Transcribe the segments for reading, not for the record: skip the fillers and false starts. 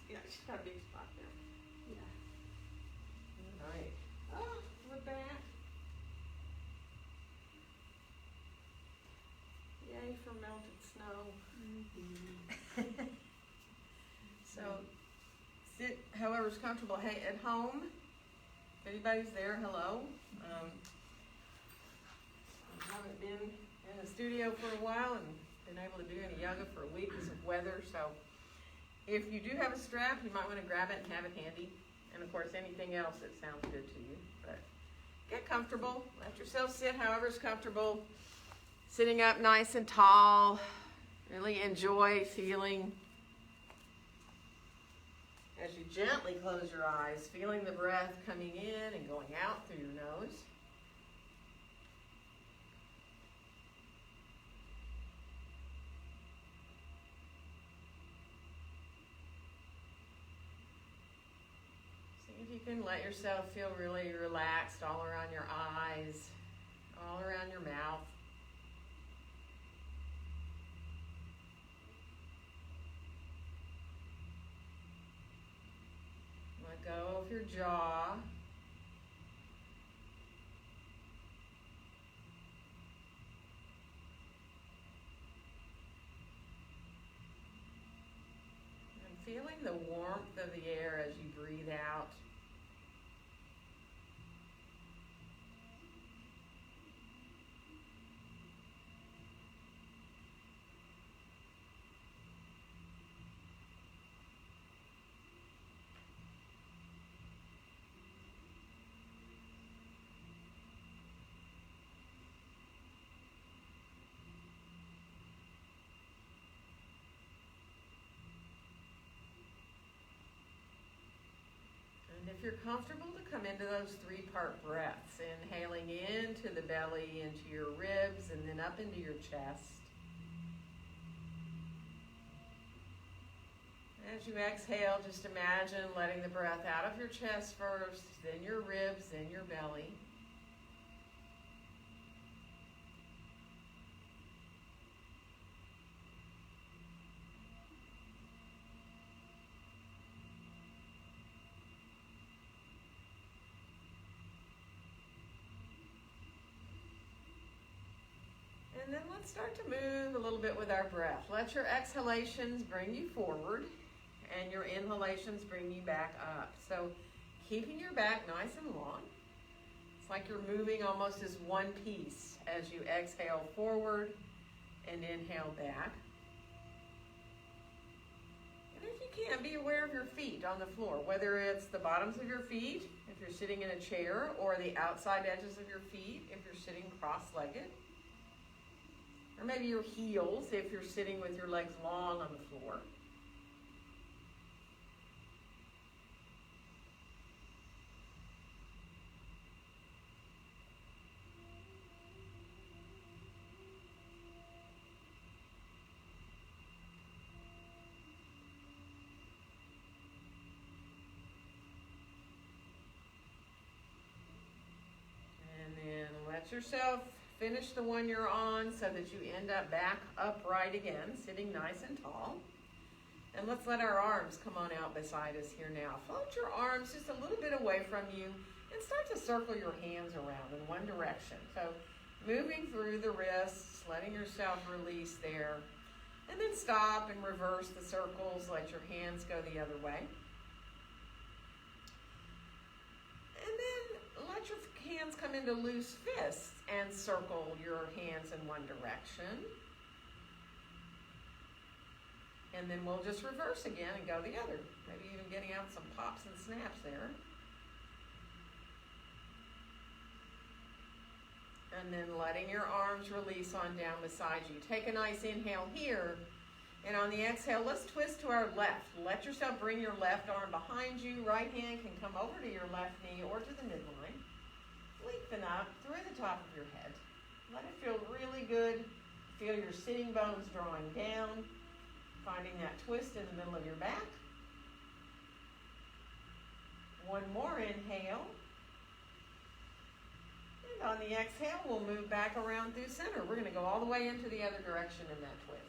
Yeah, she's got a big spot there. Yeah. All right. Oh, we're back. Yay for melted snow. Mm-hmm. So, sit however's comfortable. Hey, at home, if anybody's there, hello. I haven't been in the studio for a while and been able to do any yoga for a week because of weather. So, if you do have a strap, you might want to grab it and have it handy. And of course, anything else that sounds good to you. But get comfortable. Let yourself sit however's comfortable. Sitting up nice and tall. Really enjoy feeling as you gently close your eyes, feeling the breath coming in and going out through your nose. See if you can let yourself feel really relaxed all around your eyes, all around your mouth. Let go of your jaw. And feeling the warmth of the air as you breathe out. And if you're comfortable, to come into those three-part breaths, inhaling into the belly, into your ribs, and then up into your chest. As you exhale, just imagine letting the breath out of your chest first, then your ribs, then your belly. And then let's start to move a little bit with our breath. Let your exhalations bring you forward and your inhalations bring you back up. So keeping your back nice and long. It's like you're moving almost as one piece as you exhale forward and inhale back. And if you can, be aware of your feet on the floor, whether it's the bottoms of your feet, if you're sitting in a chair, or the outside edges of your feet, if you're sitting cross-legged. Or maybe your heels if you're sitting with your legs long on the floor. And then let yourself finish the one you're on so that you end up back upright again, sitting nice and tall. And let's let our arms come on out beside us here now. Float your arms just a little bit away from you and start to circle your hands around in one direction. So moving through the wrists, letting yourself release there. And then stop and reverse the circles. Let your hands go the other way. And then let your hands come into loose fists and circle your hands in one direction. And then we'll just reverse again and go the other. Maybe even getting out some pops and snaps there. And then letting your arms release on down beside you. Take a nice inhale here. And on the exhale, let's twist to our left. Let yourself bring your left arm behind you. Right hand can come over to your left knee or to the midline. Lengthen up through the top of your head. Let it feel really good. Feel your sitting bones drawing down. Finding that twist in the middle of your back. One more inhale. And on the exhale, we'll move back around through center. We're going to go all the way into the other direction in that twist.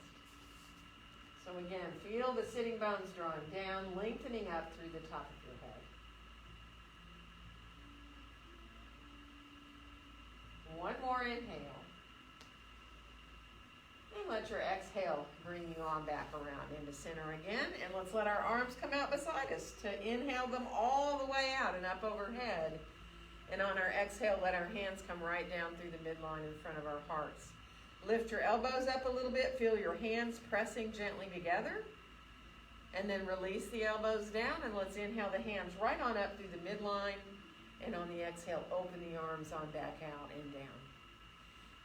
So again, feel the sitting bones drawing down, lengthening up through the top of your head. One more inhale. And let your exhale bring you on back around into center again. And let's let our arms come out beside us to inhale them all the way out and up overhead. And on our exhale, let our hands come right down through the midline in front of our hearts. Lift your elbows up a little bit. Feel your hands pressing gently together. And then release the elbows down. And let's inhale the hands right on up through the midline. And on the exhale, open the arms on back out and down.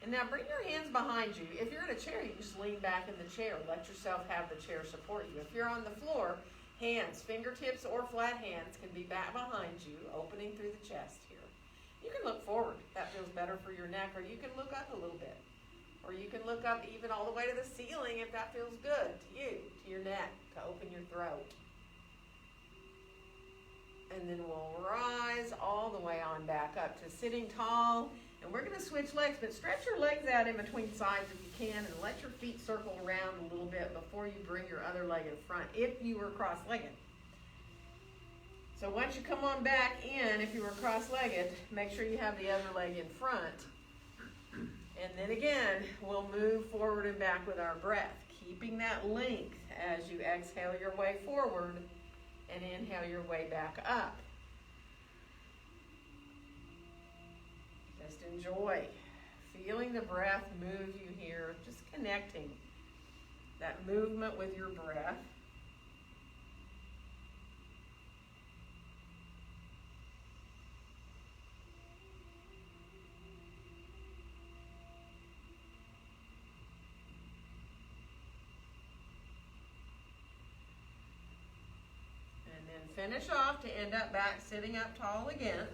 And now bring your hands behind you. If you're in a chair, you can just lean back in the chair. Let yourself have the chair support you. If you're on the floor, hands, fingertips, or flat hands can be back behind you, opening through the chest here. You can look forward. That feels better for your neck. Or you can look up a little bit. Or you can look up even all the way to the ceiling if that feels good to you, to your neck, to open your throat. And then we'll rise all the way on back up to sitting tall. And we're going to switch legs, but stretch your legs out in between sides if you can, and let your feet circle around a little bit before you bring your other leg in front, if you were cross-legged. So once you come on back in, if you were cross-legged, make sure you have the other leg in front. And then again, we'll move forward and back with our breath, keeping that length as you exhale your way forward and inhale your way back up. Just enjoy feeling the breath move you here, just connecting that movement with your breath. Finish off to end up back sitting up tall again.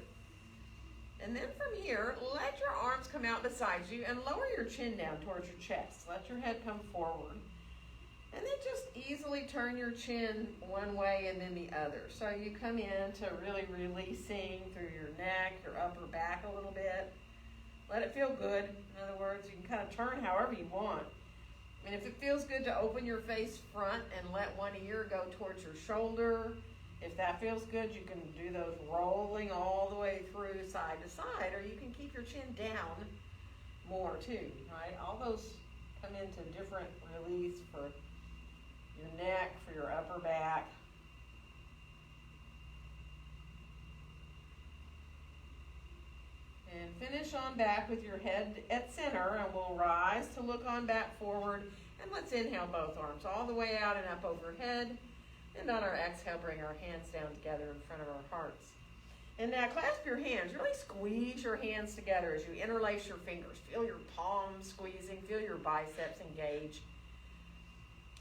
And then from here, let your arms come out beside you and lower your chin down towards your chest. Let your head come forward. And then just easily turn your chin one way and then the other. So you come in to really releasing through your neck, your upper back a little bit. Let it feel good. In other words, you can kind of turn however you want. And if it feels good to open your face front and let one ear go towards your shoulder, if that feels good, you can do those rolling all the way through side to side, or you can keep your chin down more too, right? All those come into different release for your neck, for your upper back. And finish on back with your head at center, and we'll rise to look on back forward. And let's inhale both arms all the way out and up overhead. And on our exhale, bring our hands down together in front of our hearts. And now clasp your hands. Really squeeze your hands together as you interlace your fingers. Feel your palms squeezing. Feel your biceps engage.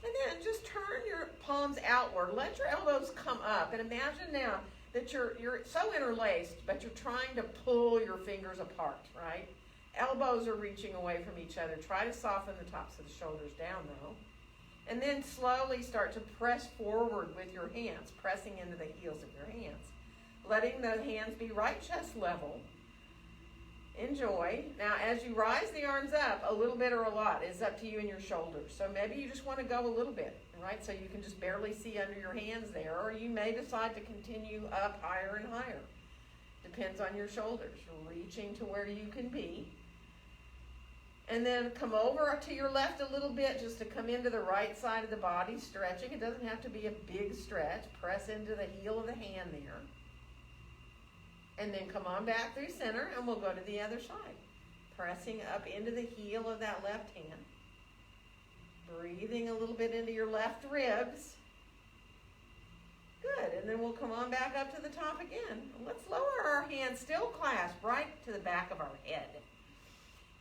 And then just turn your palms outward. Let your elbows come up. And imagine now that you're so interlaced, but you're trying to pull your fingers apart, right? Elbows are reaching away from each other. Try to soften the tops of the shoulders down, though. And then slowly start to press forward with your hands, pressing into the heels of your hands. Letting the hands be right chest level. Enjoy. Now, as you rise the arms up, a little bit or a lot is up to you and your shoulders. So maybe you just want to go a little bit, right? So you can just barely see under your hands there. Or you may decide to continue up higher and higher. Depends on your shoulders. You're reaching to where you can be. And then come over to your left a little bit just to come into the right side of the body, stretching. It doesn't have to be a big stretch. Press into the heel of the hand there. And then come on back through center, and we'll go to the other side. Pressing up into the heel of that left hand. Breathing a little bit into your left ribs. Good, and then we'll come on back up to the top again. Let's lower our hands, still clasped, right to the back of our head.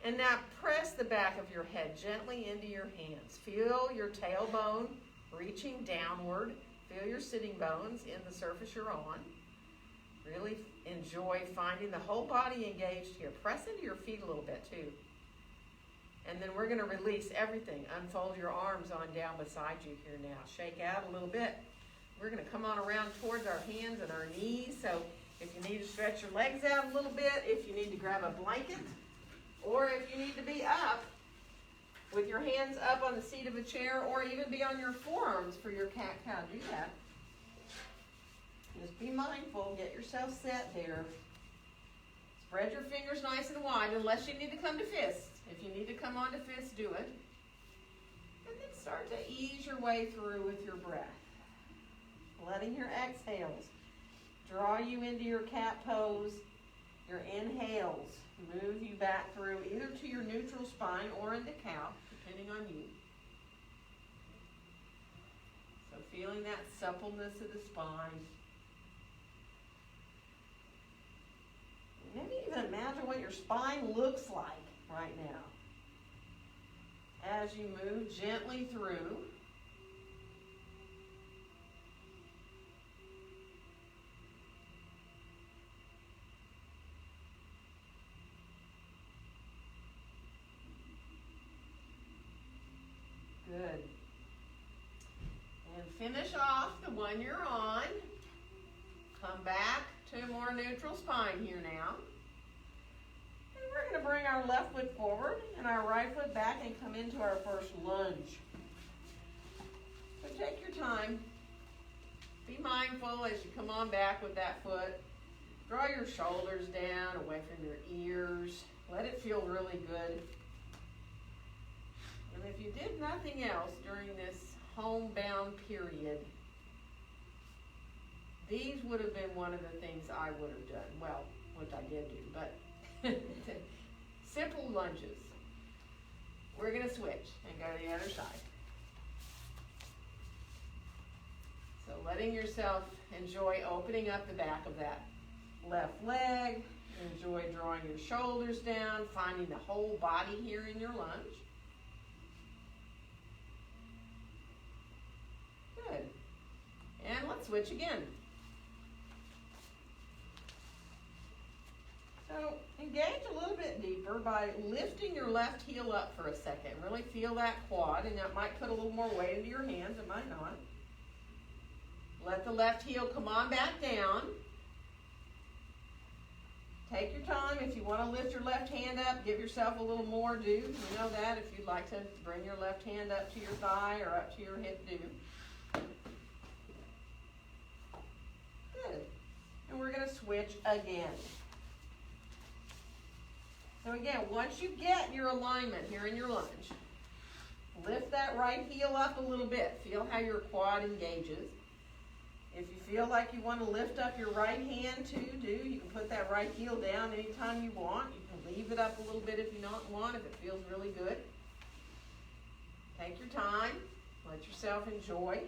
And now press the back of your head gently into your hands. Feel your tailbone reaching downward. Feel your sitting bones in the surface you're on. Really enjoy finding the whole body engaged here. Press into your feet a little bit too. And then we're going to release everything. Unfold your arms on down beside you here now. Shake out a little bit. We're going to come on around towards our hands and our knees. So if you need to stretch your legs out a little bit, if you need to grab a blanket, or if you need to be up, with your hands up on the seat of a chair, or even be on your forearms for your cat-cow. Do that. Just be mindful. Get yourself set there. Spread your fingers nice and wide, unless you need to come to fists. If you need to come on to fists, do it. And then start to ease your way through with your breath. Letting your exhales draw you into your cat pose. Your inhales move you back through either to your neutral spine or into cow, depending on you. So feeling that suppleness of the spine. Maybe even imagine what your spine looks like right now as you move gently through. Good. And finish off the one you're on. Come back to a more neutral spine here now. And we're going to bring our left foot forward and our right foot back and come into our first lunge. So take your time. Be mindful as you come on back with that foot. Draw your shoulders down, away from your ears. Let it feel really good. And if you did nothing else during this homebound period, these would have been one of the things I would have done. Well, which I did do, but simple lunges. We're going to switch and go to the other side. So letting yourself enjoy opening up the back of that left leg. Enjoy drawing your shoulders down, finding the whole body here in your lunge. Good. And let's switch again. So engage a little bit deeper by lifting your left heel up for a second. Really feel that quad, and that might put a little more weight into your hands. It might not. Let the left heel come on back down. Take your time. If you want to lift your left hand up, give yourself a little more, do. You know that. If you'd like to bring your left hand up to your thigh or up to your hip, do. Good. And we're going to switch again. So again, once you get your alignment here in your lunge, lift that right heel up a little bit. Feel how your quad engages. If you feel like you want to lift up your right hand too, do. You can put that right heel down anytime you want. You can leave it up a little bit if you don't want, if it feels really good. Take your time. Let yourself enjoy.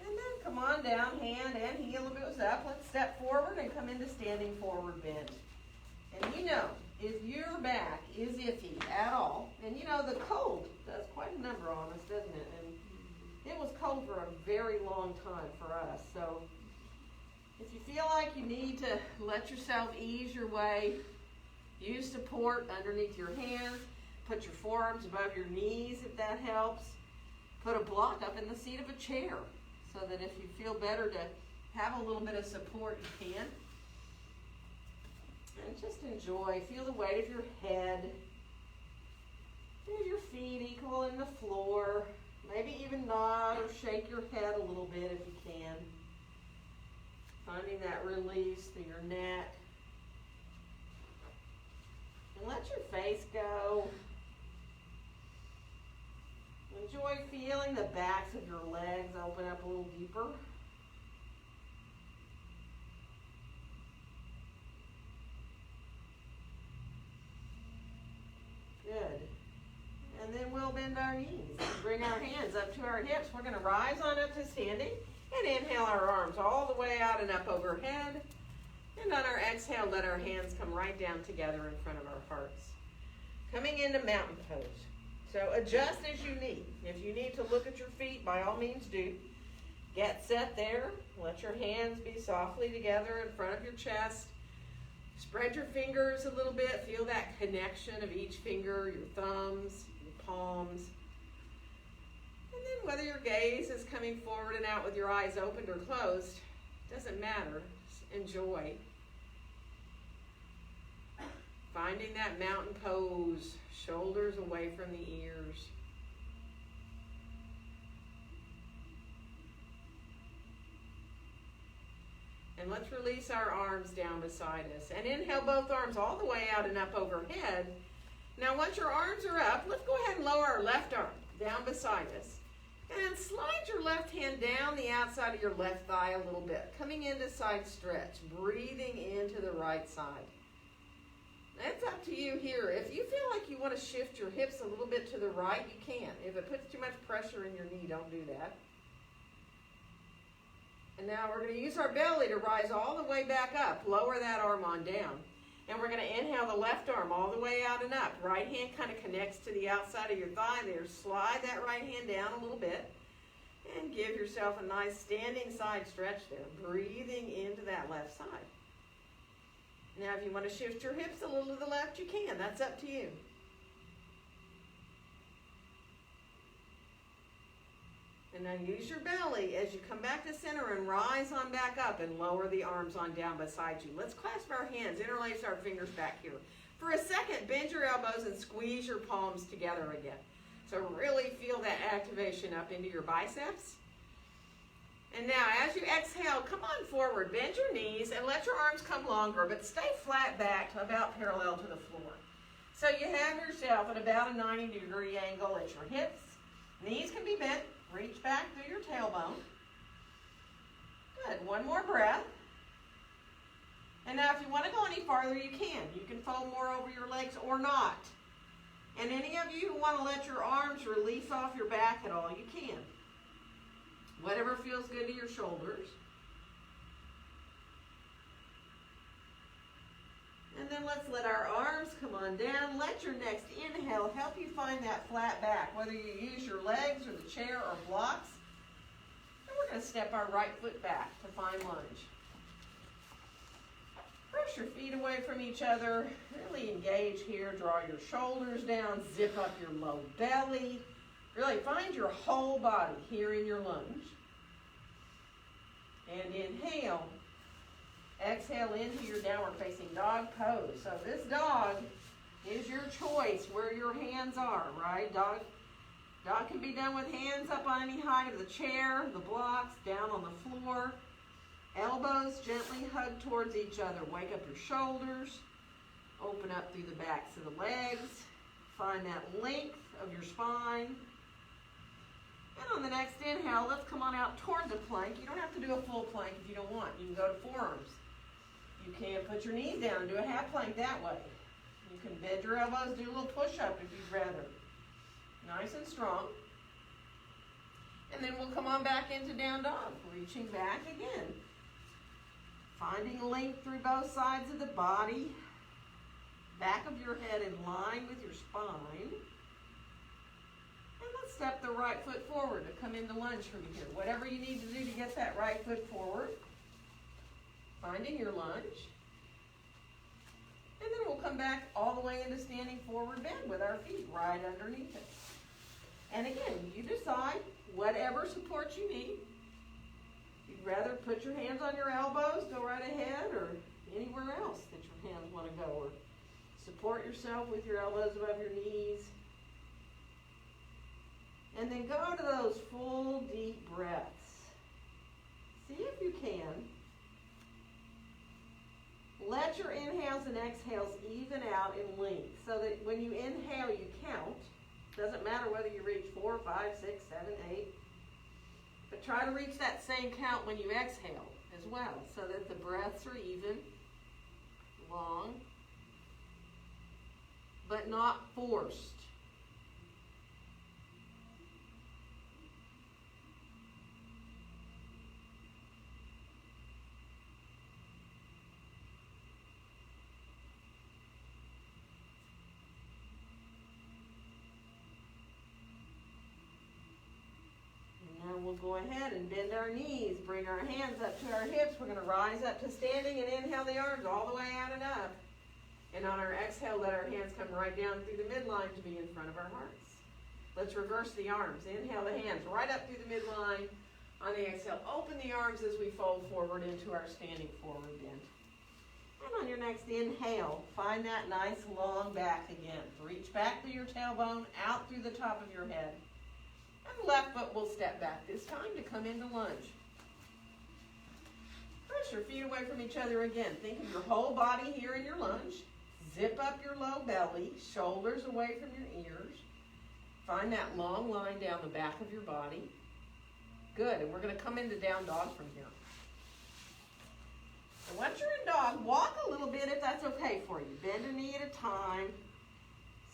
And then come on down, hand and heel goes up. Let's step forward and come into standing forward bend. And you know, if your back is iffy at all, and you know the cold does quite a number on us, doesn't it? And it was cold for a very long time for us. So if you feel like you need to let yourself ease your way, use support underneath your hands. Put your forearms above your knees if that helps. Put a block up in the seat of a chair so that if you feel better to have a little bit of support, you can. And just enjoy. Feel the weight of your head. Feel your feet equal in the floor. Maybe even nod or shake your head a little bit if you can. Finding that release through your neck. And let your face go. Enjoy feeling the backs of your legs open up a little deeper. Good. And then we'll bend our knees and bring our hands up to our hips. We're going to rise on up to standing and inhale our arms all the way out and up overhead. And on our exhale, let our hands come right down together in front of our hearts. Coming into mountain pose. So adjust as you need. If you need to look at your feet, by all means do. Get set there. Let your hands be softly together in front of your chest. Spread your fingers a little bit. Feel that connection of each finger, your thumbs, your palms. And then whether your gaze is coming forward and out with your eyes opened or closed, doesn't matter. Just enjoy. Find Finding that mountain pose, shoulders away from the ears. And let's release our arms down beside us. And inhale both arms all the way out and up overhead. Now once your arms are up, let's go ahead and lower our left arm down beside us. And slide your left hand down the outside of your left thigh a little bit. Coming into side stretch. Breathing into the right side. That's up to you here. If you feel like you want to shift your hips a little bit to the right, you can. If it puts too much pressure in your knee, don't do that. And now we're going to use our belly to rise all the way back up. Lower that arm on down. And we're going to inhale the left arm all the way out and up. Right hand kind of connects to the outside of your thigh there. Slide that right hand down a little bit. And give yourself a nice standing side stretch there. Breathing into that left side. Now if you want to shift your hips a little to the left, you can. That's up to you. And now use your belly as you come back to center and rise on back up and lower the arms on down beside you. Let's clasp our hands, interlace our fingers back here. For a second, bend your elbows and squeeze your palms together again. So really feel that activation up into your biceps. And now as you exhale, come on forward, bend your knees and let your arms come longer, but stay flat back to about parallel to the floor. So you have yourself at about a 90-degree angle at your hips. Knees can be bent. Reach back through your tailbone. Good. One more breath. And now if you want to go any farther, you can. You can fold more over your legs or not. And any of you who want to let your arms release off your back at all, you can. Whatever feels good to your shoulders. And then let's let our arms come on down. Let your next inhale help you find that flat back, whether you use your legs or the chair or blocks. And we're going to step our right foot back to find lunge. Press your feet away from each other. Really engage here. Draw your shoulders down. Zip up your low belly. Really find your whole body here in your lunge. And inhale. Exhale into your downward facing dog pose. So this dog is your choice where your hands are, right? Dog can be done with hands up on any height of the chair, the blocks, down on the floor. Elbows gently hug towards each other. Wake up your shoulders. Open up through the backs of the legs. Find that length of your spine. And on the next inhale, let's come on out towards a plank. You don't have to do a full plank if you don't want. You can go to forearms. You can put your knees down and do a half plank that way. You can bend your elbows, do a little push-up if you'd rather. Nice and strong. And then we'll come on back into down dog. Reaching back again. Finding length through both sides of the body. Back of your head in line with your spine. And let's step the right foot forward to come into lunge from here. Whatever you need to do to get that right foot forward. Finding your lunge. And then we'll come back all the way into standing forward bend with our feet right underneath it. And again, you decide whatever support you need. If you'd rather put your hands on your elbows, go right ahead, or anywhere else that your hands want to go. Or support yourself with your elbows above your knees. And then go to those full deep breaths. See if you can. Let your inhales and exhales even out in length so that when you inhale, you count. Doesn't matter whether you reach 4, 5, 6, 7, 8. But try to reach that same count when you exhale as well so that the breaths are even, long, but not forced. We'll go ahead and bend our knees, bring our hands up to our hips. We're going to rise up to standing and inhale the arms all the way out and up. And on our exhale, let our hands come right down through the midline to be in front of our hearts. Let's reverse the arms. Inhale the hands right up through the midline. On the exhale, open the arms as we fold forward into our standing forward bend. And on your next inhale, find that nice long back again. Reach back through your tailbone, out through the top of your head. And left foot will step back this time to come into lunge. Press your feet away from each other again. Think of your whole body here in your lunge. Zip up your low belly, shoulders away from your ears. Find that long line down the back of your body. Good, and we're going to come into down dog from here. And once you're in dog, walk a little bit if that's okay for you. Bend a knee at a time.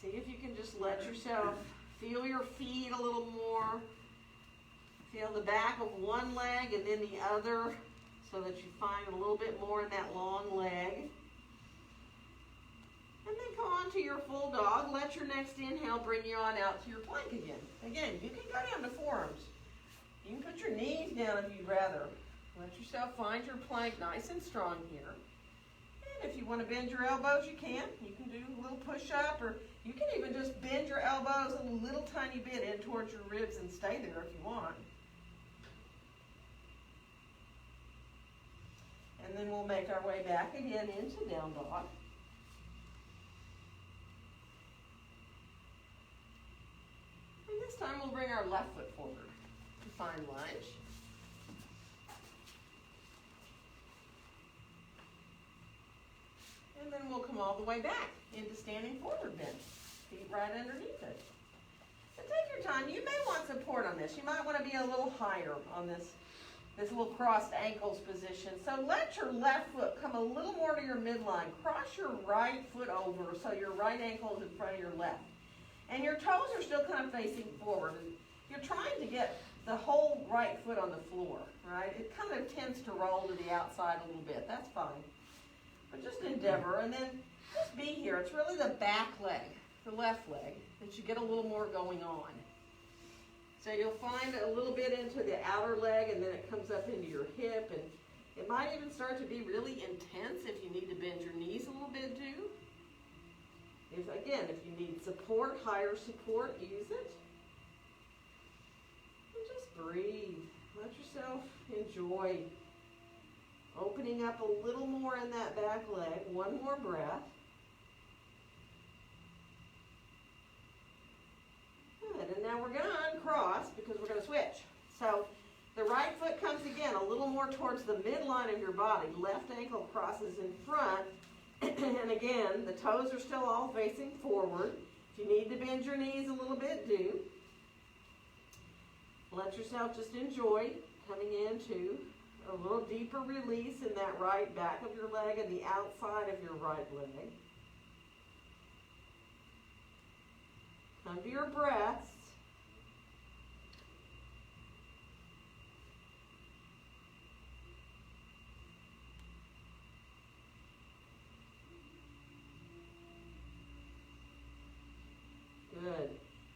See if you can just let yourself feel your feet a little more. Feel the back of one leg and then the other so that you find a little bit more in that long leg. And then come on to your full dog. Let your next inhale bring you on out to your plank again. Again, you can go down to forearms. You can put your knees down if you'd rather. Let yourself find your plank nice and strong here. And if you want to bend your elbows, you can. You can do a little push-up, or you can even just bend your elbows a little tiny bit in towards your ribs and stay there if you want. And then we'll make our way back again into down dog. And this time we'll bring our left foot forward to find lunge. And then we'll come all the way back into standing forward bend. Feet right underneath it. And take your time. You may want support on this. You might want to be a little higher on this little crossed ankles position. So let your left foot come a little more to your midline. Cross your right foot over so your right ankle is in front of your left. And your toes are still kind of facing forward. And you're trying to get the whole right foot on the floor, right? It kind of tends to roll to the outside a little bit. That's fine. But just endeavor, and then just be here. It's really the back leg, the left leg, that you get a little more going on. So you'll find a little bit into the outer leg, and then it comes up into your hip, and it might even start to be really intense if you need to bend your knees a little bit too. If you need support, higher support, use it. And just breathe. Let yourself enjoy opening up a little more in that back leg. One more breath. Good. And now we're going to uncross because we're going to switch. So the right foot comes again a little more towards the midline of your body. Left ankle crosses in front. And again, the toes are still all facing forward. If you need to bend your knees a little bit, do. Let yourself just enjoy coming into a little deeper release in that right back of your leg and the outside of your right leg. Come to your breaths. Good.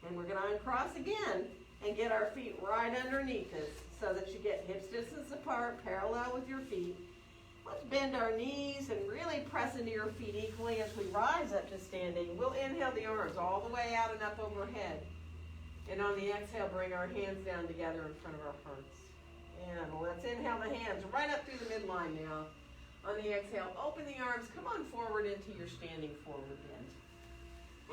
And we're going to uncross again and get our feet right underneath us so that you get hips distance apart, parallel with your feet. Let's bend our knees and really press into your feet equally as we rise up to standing. We'll inhale the arms all the way out and up overhead. And on the exhale, bring our hands down together in front of our hearts. And let's inhale the hands right up through the midline now. On the exhale, open the arms, come on forward into your standing forward bend.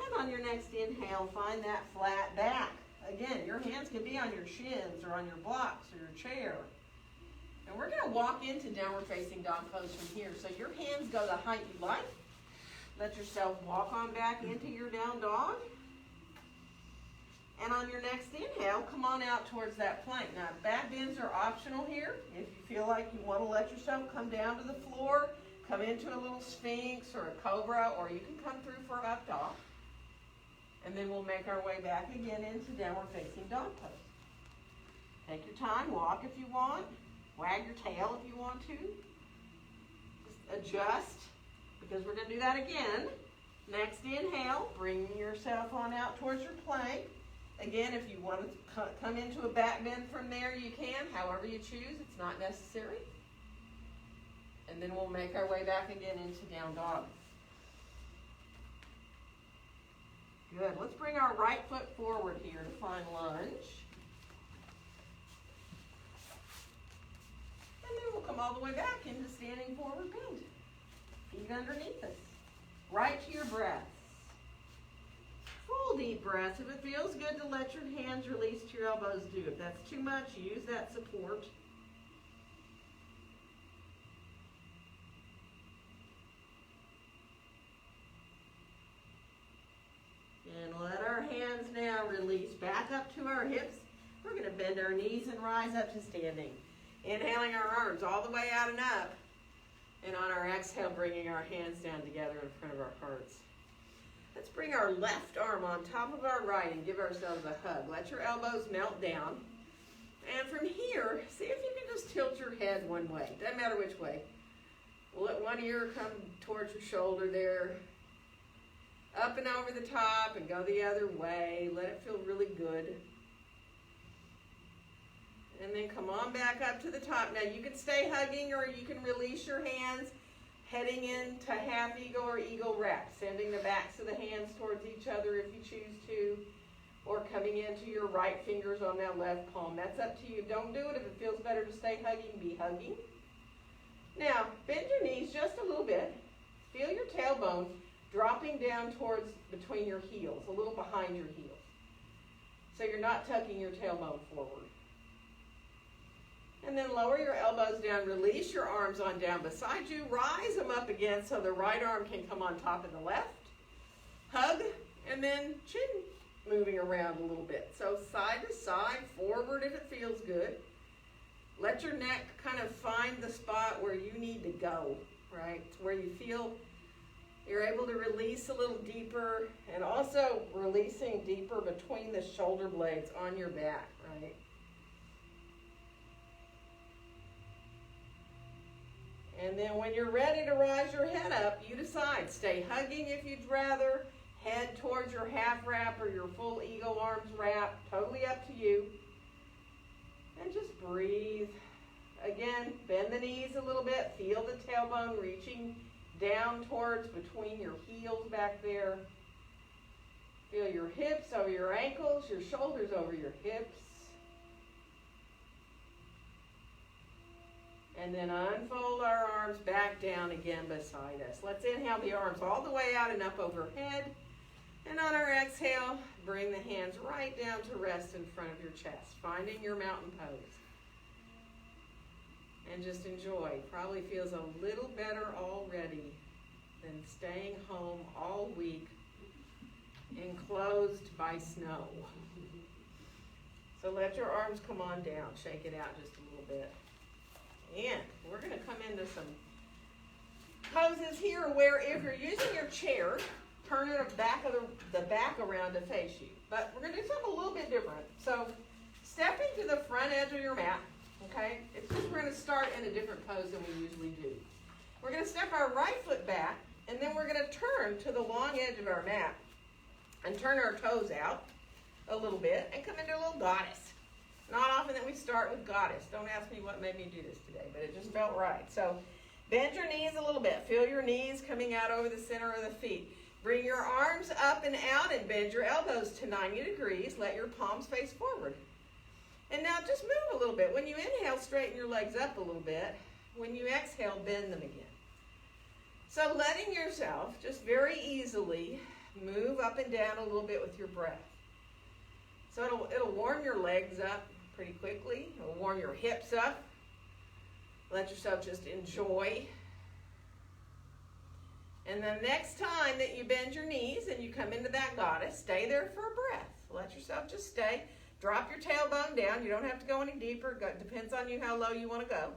And on your next inhale, find that flat back. Again, your hands can be on your shins or on your blocks or your chair. And we're going to walk into downward facing dog pose from here. So your hands go the height you like. Let yourself walk on back into your down dog. And on your next inhale, come on out towards that plank. Now, back bends are optional here. If you feel like you want to let yourself come down to the floor, come into a little sphinx or a cobra, or you can come through for up dog. And then we'll make our way back again into downward facing dog pose. Take your time, walk if you want, wag your tail if you want to. Just adjust, because we're going to do that again. Next inhale, bring yourself on out towards your plank. Again, if you want to come into a back bend from there, you can, however you choose. It's not necessary. And then we'll make our way back again into down dog. Good. Let's bring our right foot forward here to find lunge. And then we'll come all the way back into standing forward bend. feet underneath us. Right to your breaths. Full deep breaths. If it feels good to let your hands release to your elbows, do. If that's too much, use that support. And let our hands now release back up to our hips. We're going to bend our knees and rise up to standing. Inhaling our arms all the way out and up. And on our exhale, bringing our hands down together in front of our hearts. Let's bring our left arm on top of our right and give ourselves a hug. Let your elbows melt down. And from here, see if you can just tilt your head one way. Doesn't matter which way. Let one ear come towards your shoulder there. Up and over the top and go the other way. Let it feel really good. And then come on back up to the top. Now you can stay hugging or you can release your hands heading into half eagle or eagle wrap. Sending the backs of the hands towards each other if you choose to. Or coming into your right fingers on that left palm. That's up to you. Don't do it if it feels better to stay hugging. Be hugging. Now bend your knees just a little bit. Feel your tailbone dropping down towards between your heels. A little behind your heels. So you're not tucking your tailbone forward. And then lower your elbows down, release your arms on down beside you, rise them up again so the right arm can come on top of the left. Hug, and then chin moving around a little bit. So side to side, forward if it feels good. Let your neck kind of find the spot where you need to go, right? Where you feel you're able to release a little deeper and also releasing deeper between the shoulder blades on your back, right? And then when you're ready to rise your head up, you decide. Stay hugging if you'd rather. Head towards your half wrap or your full eagle arms wrap. Totally up to you. And just breathe. Again, bend the knees a little bit. Feel the tailbone reaching down towards between your heels back there. Feel your hips over your ankles, your shoulders over your hips. And then unfold our arms back down again beside us. Let's inhale the arms all the way out and up overhead. And on our exhale, bring the hands right down to rest in front of your chest, finding your mountain pose. And just enjoy. Probably feels a little better already than staying home all week enclosed by snow. So let your arms come on down. Shake it out just a little bit. And we're going to come into some poses here where if you're using your chair, turn the back around to face you. But we're going to do something a little bit different. So step into the front edge of your mat. Okay? It's just we're going to start in a different pose than we usually do. We're going to step our right foot back, and then we're going to turn to the long edge of our mat and turn our toes out a little bit and come into a little goddess. Not often that we start with goddess. Don't ask me what made me do this today, but it just felt right. So bend your knees a little bit. Feel your knees coming out over the center of the feet. Bring your arms up and out and bend your elbows to 90 degrees. Let your palms face forward. And now just move a little bit. When you inhale, straighten your legs up a little bit. When you exhale, bend them again. So letting yourself just very easily move up and down a little bit with your breath. So it'll warm your legs up pretty quickly. It'll warm your hips up. Let yourself just enjoy. And the next time that you bend your knees and you come into that goddess, stay there for a breath. Let yourself just stay. Drop your tailbone down. You don't have to go any deeper. It depends on you how low you want to go.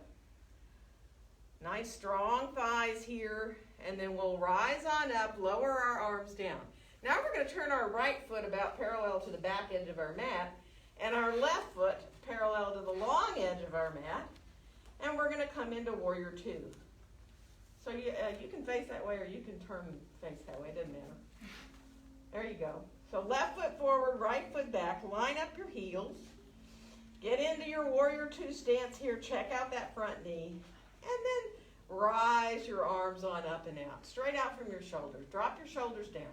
Nice strong thighs here. And then we'll rise on up, lower our arms down. Now we're going to turn our right foot about parallel to the back edge of our mat, and our left foot parallel to the long edge of our mat, and we're going to come into Warrior Two. So you can face that way or you can turn and face that way, it doesn't matter. There you go. So left foot forward, right foot back, line up your heels, get into your Warrior Two stance here, check out that front knee, and then rise your arms on up and out, straight out from your shoulders. Drop your shoulders down.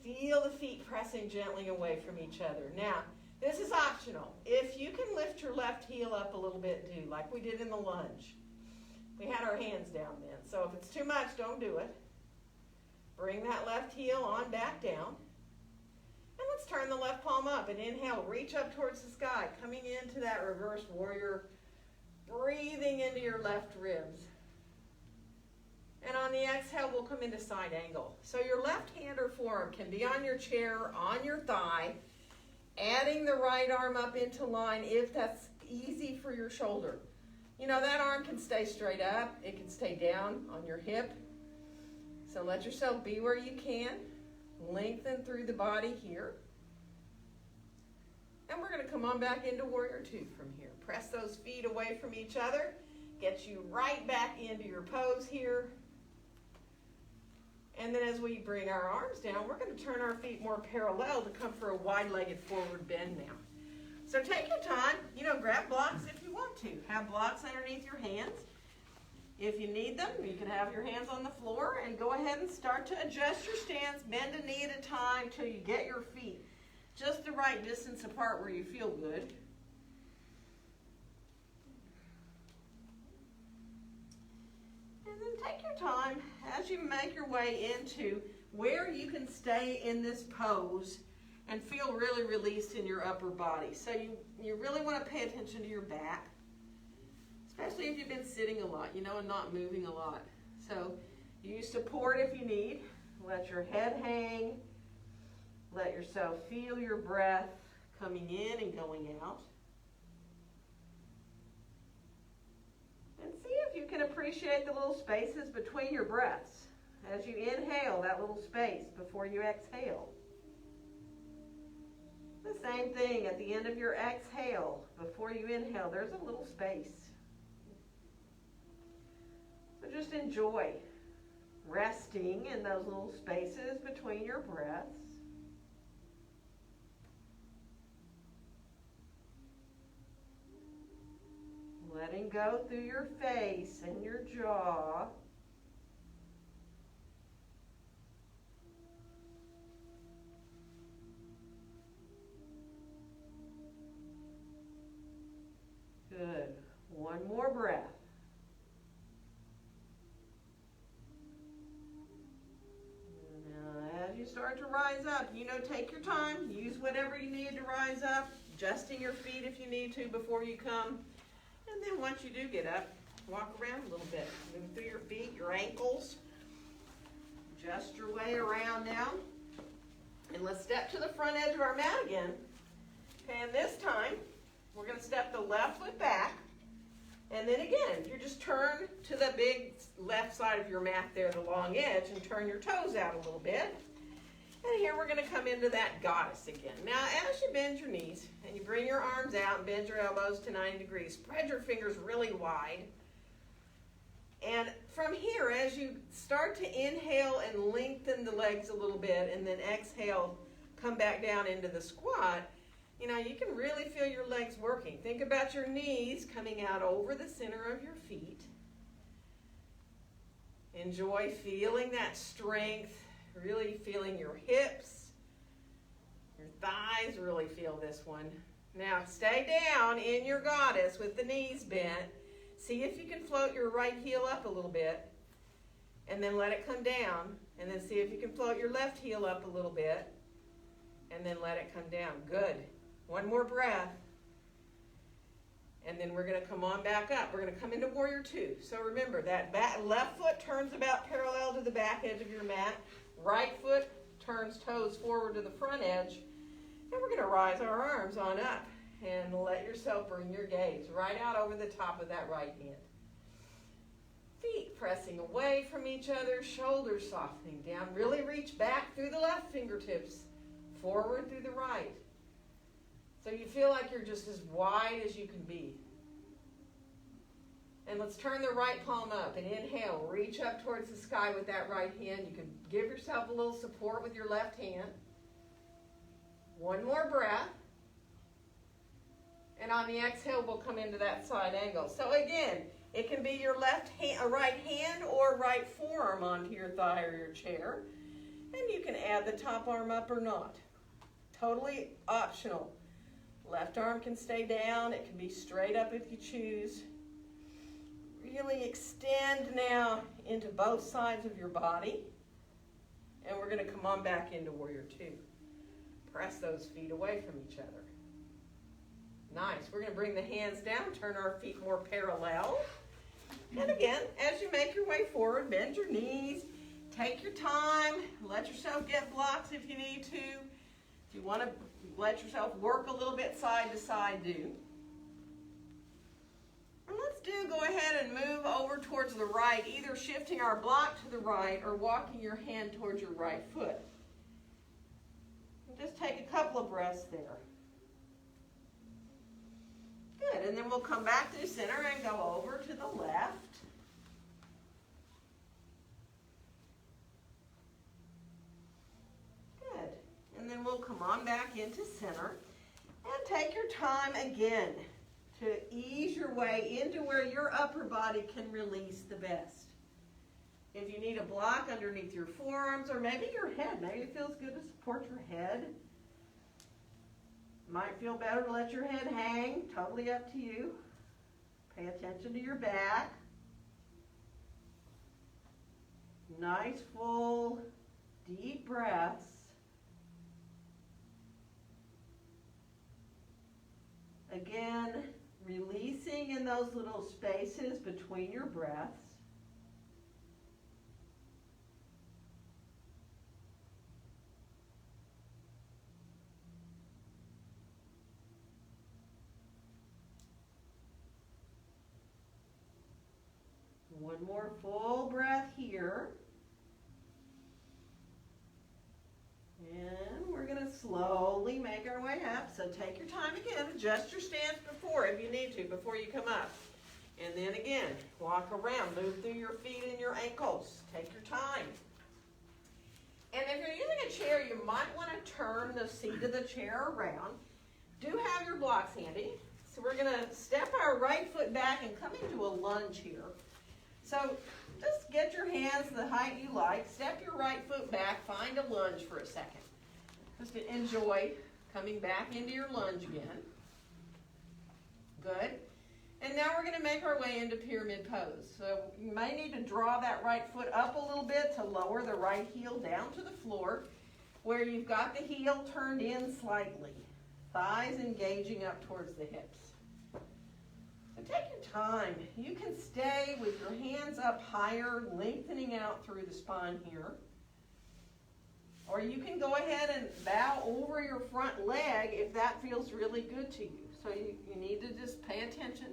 Feel the feet pressing gently away from each other. Now, this is optional. If you can lift your left heel up a little bit, do like we did in the lunge. We had our hands down then. So if it's too much, don't do it. Bring that left heel on back down. And let's turn the left palm up and inhale, reach up towards the sky, coming into that reverse warrior, breathing into your left ribs. And on the exhale, we'll come into side angle. So your left hand or forearm can be on your chair, on your thigh, adding the right arm up into line if that's easy for your shoulder. You know, that arm can stay straight up. It can stay down on your hip. So let yourself be where you can. Lengthen through the body here. And we're going to come on back into Warrior Two from here. Press those feet away from each other. Get you right back into your pose here. And then as we bring our arms down, we're going to turn our feet more parallel to come for a wide-legged forward bend now. So take your time. You know, grab blocks if you want to. Have blocks underneath your hands. If you need them, you can have your hands on the floor and go ahead and start to adjust your stance. Bend a knee at a time till you get your feet just the right distance apart where you feel good. And then take your time as you make your way into where you can stay in this pose and feel really released in your upper body. So you really want to pay attention to your back, especially if you've been sitting a lot, you know, and not moving a lot. So use support if you need. Let your head hang. Let yourself feel your breath coming in and going out. And see if you can appreciate the little spaces between your breaths. As you inhale, that little space before you exhale. The same thing at the end of your exhale, before you inhale, there's a little space. So just enjoy resting in those little spaces between your breaths. Letting go through your face and your jaw. Good. One more breath. Now, as you start to rise up, you know, take your time. Use whatever you need to rise up, adjusting your feet if you need to before you come. And then once you do get up, walk around a little bit. Move through your feet, your ankles. Adjust your way around now. And let's step to the front edge of our mat again. Okay, and this time, we're going to step the left foot back. And then again, you just turn to the big left side of your mat there, the long edge, and turn your toes out a little bit. And here we're going to come into that goddess again. Now, as you bend your knees and you bring your arms out and bend your elbows to 90 degrees, spread your fingers really wide. And from here, as you start to inhale and lengthen the legs a little bit, and then exhale, come back down into the squat, you know, you can really feel your legs working. Think about your knees coming out over the center of your feet. Enjoy feeling that strength, really feeling your hips, your thighs, really feel this one. Now stay down in your goddess with the knees bent. See if you can float your right heel up a little bit, and then let it come down, and then see if you can float your left heel up a little bit, and then let it come down. Good. One more breath. And then we're going to come on back up. We're going to come into Warrior Two. So remember, that left foot turns about parallel to the back edge of your mat. Right foot turns toes forward to the front edge. And we're going to rise our arms on up. And let yourself bring your gaze right out over the top of that right hand. Feet pressing away from each other. Shoulders softening down. Really reach back through the left fingertips. Forward through the right. So you feel like you're just as wide as you can be. And let's turn the right palm up and inhale. Reach up towards the sky with that right hand. You can give yourself a little support with your left hand. One more breath. And on the exhale, we'll come into that side angle. So again, it can be your right hand or right forearm onto your thigh or your chair. And you can add the top arm up or not. Totally optional. Left arm can stay down. It can be straight up if you choose. Really extend now into both sides of your body. And we're going to come on back into warrior two. Press those feet away from each other. Nice. We're going to bring the hands down, turn our feet more parallel. And again, as you make your way forward, bend your knees, take your time, let yourself get blocks if you need to. If you want to let yourself work a little bit side to side, do. And let's go ahead and move over towards the right, either shifting our block to the right or walking your hand towards your right foot. And just take a couple of breaths there. Good, and then we'll come back to the center and go over to the left. Good, and then we'll come on back into center and take your time again to ease your way into where your upper body can release the best. If you need a block underneath your forearms or maybe your head, maybe it feels good to support your head. Might feel better to let your head hang, totally up to you. Pay attention to your back. Nice, full, deep breaths. Again, releasing in those little spaces between your breaths. One more full breath here. And we're going to slowly make our way up. So take your time again. Adjust your stance if you need to, before you come up. And then again, walk around. Move through your feet and your ankles. Take your time. And if you're using a chair, you might want to turn the seat of the chair around. Do have your blocks handy. So we're going to step our right foot back and come into a lunge here. So just get your hands the height you like. Step your right foot back. Find a lunge for a second. Just to enjoy coming back into your lunge again. Good. And now we're going to make our way into pyramid pose. So you may need to draw that right foot up a little bit to lower the right heel down to the floor, where you've got the heel turned in slightly. Thighs engaging up towards the hips. So take your time. You can stay with your hands up higher, lengthening out through the spine here. Or you can go ahead and bow over your front leg if that feels really good to you. So you need to just pay attention.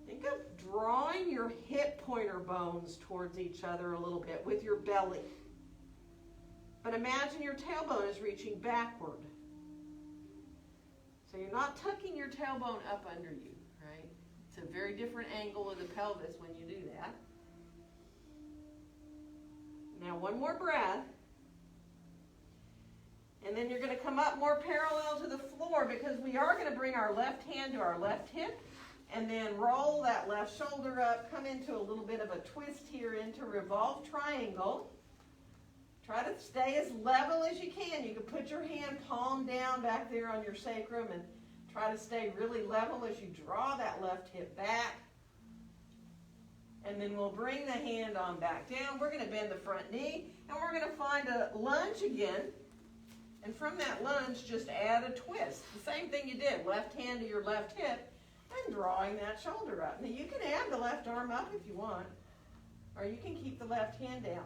Think of drawing your hip pointer bones towards each other a little bit with your belly. But imagine your tailbone is reaching backward. So you're not tucking your tailbone up under you, right? It's a very different angle of the pelvis when you do that. Now one more breath. And then you're going to come up more parallel to the floor, because we are going to bring our left hand to our left hip and then roll that left shoulder up, come into a little bit of a twist here into revolve triangle. Try to stay as level as you can. You can put your hand palm down back there on your sacrum and try to stay really level as you draw that left hip back. And then we'll bring the hand on back down. We're going to bend the front knee, and we're going to find a lunge again. And from that lunge, just add a twist. The same thing you did, left hand to your left hip, and drawing that shoulder up. Now you can add the left arm up if you want, or you can keep the left hand down.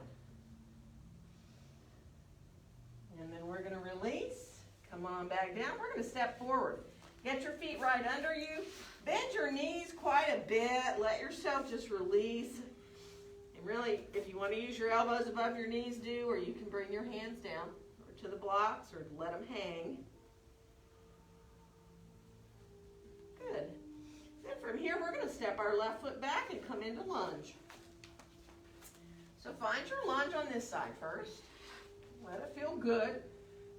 And then we're going to release. Come on back down. We're going to step forward. Get your feet right under you. Bend your knees quite a bit. Let yourself just release. And really, if you want to use your elbows above your knees, do, or you can bring your hands down or to the blocks or let them hang. Good. Then from here, we're going to step our left foot back and come into lunge. So find your lunge on this side first. Let it feel good.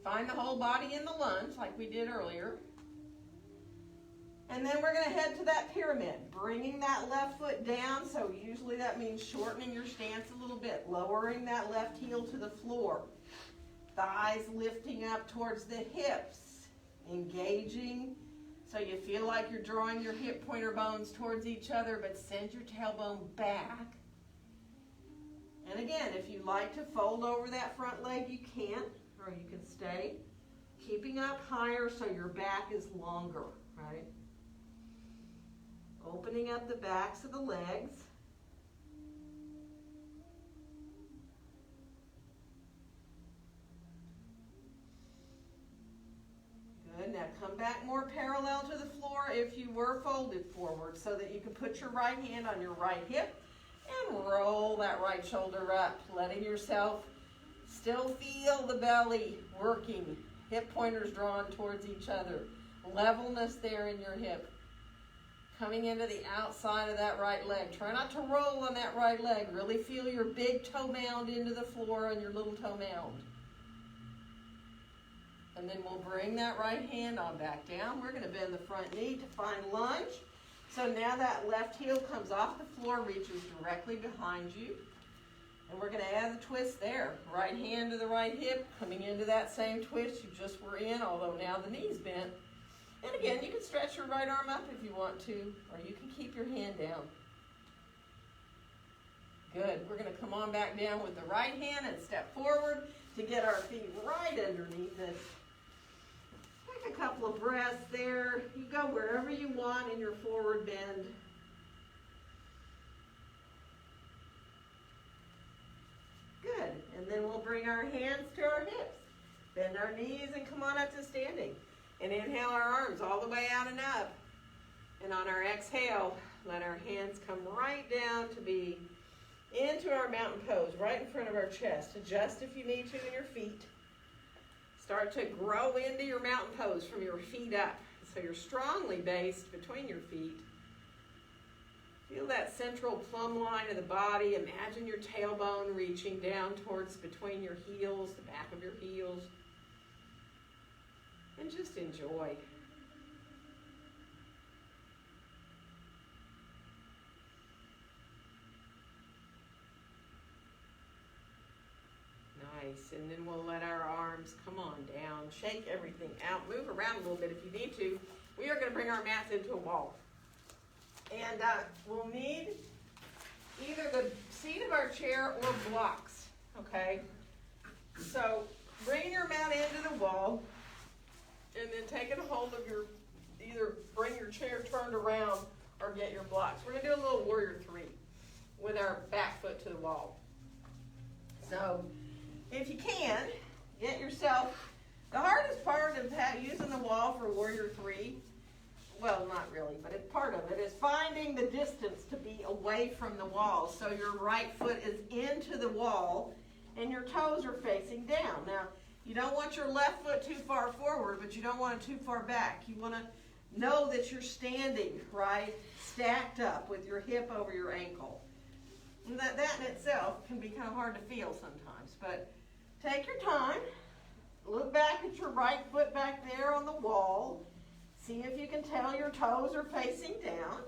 Find the whole body in the lunge like we did earlier. And then we're going to head to that pyramid, bringing that left foot down. So usually that means shortening your stance a little bit, lowering that left heel to the floor. Thighs lifting up towards the hips, engaging So you feel like you're drawing your hip pointer bones towards each other, but send your tailbone back. And again, if you like to fold over that front leg, you can, or you can stay. Keeping up higher so your back is longer, right? Opening up the backs of the legs. Good, now come back more parallel to the floor if you were folded forward so that you can put your right hand on your right hip and roll that right shoulder up, letting yourself still feel the belly working. Hip pointers drawn towards each other. Levelness there in your hip. Coming into the outside of that right leg. Try not to roll on that right leg. Really feel your big toe mound into the floor and your little toe mound. And then we'll bring that right hand on back down. We're going to bend the front knee to find lunge. So now that left heel comes off the floor, reaches directly behind you. And we're going to add the twist there. Right hand to the right hip, coming into that same twist you just were in, although now the knee's bent. And again, you can stretch your right arm up if you want to, or you can keep your hand down. Good. We're going to come on back down with the right hand and step forward to get our feet right underneath us. Take a couple of breaths there. You go wherever you want in your forward bend. Good. And then we'll bring our hands to our hips. Bend our knees and come on up to standing. And inhale our arms all the way out and up. And on our exhale, let our hands come right down to be into our mountain pose, right in front of our chest. Adjust if you need to in your feet. Start to grow into your mountain pose from your feet up. So you're strongly based between your feet. Feel that central plumb line of the body. Imagine your tailbone reaching down towards between your heels, the back of your heels. And just enjoy. Nice. And then we'll let our arms come on down. Shake everything out. Move around a little bit if you need to. We are going to bring our mats into a wall. And we'll need either the seat of our chair or blocks, okay? So bring your mat into the wall and then take a hold of your, either bring your chair turned around or get your blocks. We're going to do a little warrior three with our back foot to the wall. So if you can, get yourself, the hardest part of using the wall for warrior three, well, not really, but it's part of it, is finding the distance to be away from the wall. So your right foot is into the wall and your toes are facing down. Now, you don't want your left foot too far forward, but you don't want it too far back. You want to know that you're standing, right, stacked up with your hip over your ankle. And that in itself can be kind of hard to feel sometimes, but take your time. Look back at your right foot back there on the wall. See if you can tell your toes are facing down.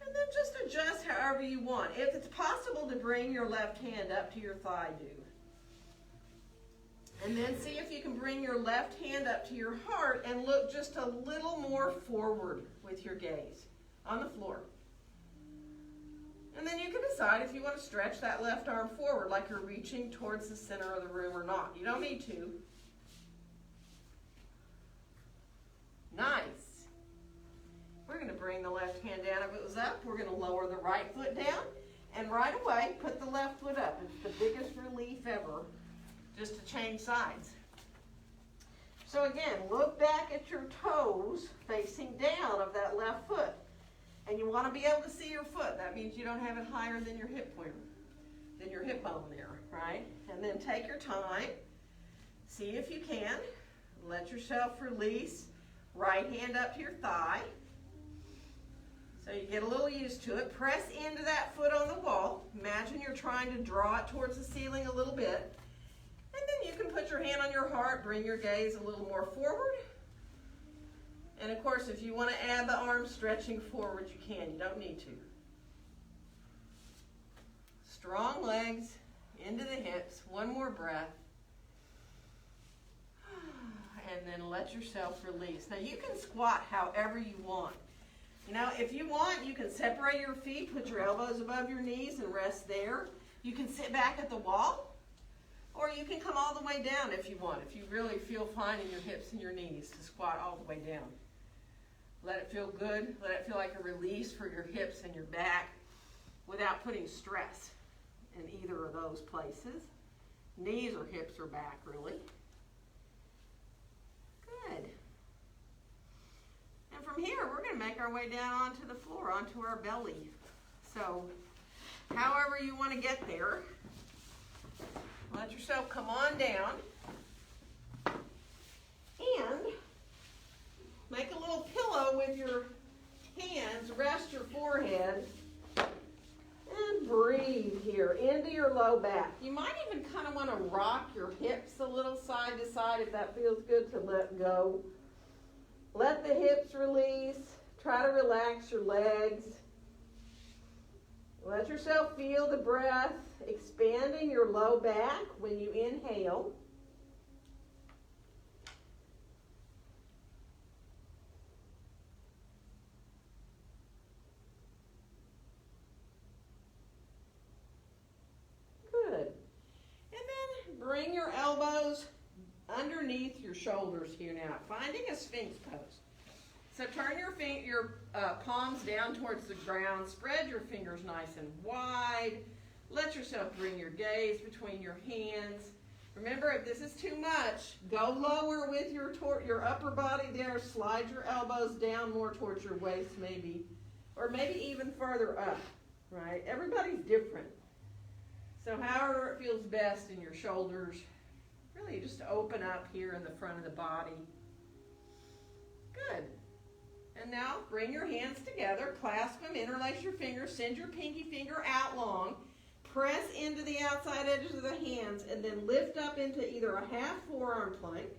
And then just adjust however you want. If it's possible to bring your left hand up to your thigh, do. And then see if you can bring your left hand up to your heart and look just a little more forward with your gaze on the floor. And then you can decide if you want to stretch that left arm forward like you're reaching towards the center of the room or not. You don't need to. Nice. We're going to bring the left hand down. If it was up, we're going to lower the right foot down. And right away, put the left foot up. It's the biggest relief ever, just to change sides. So again, look back at your toes facing down of that left foot. And you want to be able to see your foot. That means you don't have it higher than your hip pointer, than your hip bone there, right? And then take your time. See if you can. Let yourself release. Right hand up to your thigh. So you get a little used to it. Press into that foot on the wall. Imagine you're trying to draw it towards the ceiling a little bit. And then you can put your hand on your heart, bring your gaze a little more forward. And of course, if you want to add the arm stretching forward, you can. You don't need to. Strong legs into the hips. One more breath. And then let let yourself release. Now you can squat however you want. You know, if you want, you can separate your feet, put your elbows above your knees and rest there. You can sit back at the wall, or you can come all the way down if you want, if you really feel fine in your hips and your knees to squat all the way down. Let it feel good. Let it feel like a release for your hips and your back without putting stress in either of those places. Knees or hips or back, really. Good. And from here, we're going to make our way down onto the floor, onto our belly. So, however you want to get there, let yourself come on down. And make a little pillow with your hands, rest your forehead, and breathe here into your low back. You might even kind of want to rock your hips a little side to side if that feels good to let go. Let the hips release. Try to relax your legs. Let yourself feel the breath expanding your low back when you inhale. Bring your elbows underneath your shoulders here now, finding a Sphinx pose. So turn your palms down towards the ground. Spread your fingers nice and wide. Let yourself bring your gaze between your hands. Remember, if this is too much, go lower with your upper body there. Slide your elbows down more towards your waist maybe, or maybe even further up, right? Everybody's different. So however it feels best in your shoulders, really just open up here in the front of the body. Good. And now bring your hands together, clasp them, interlace your fingers, send your pinky finger out long, press into the outside edges of the hands, and then lift up into either a half forearm plank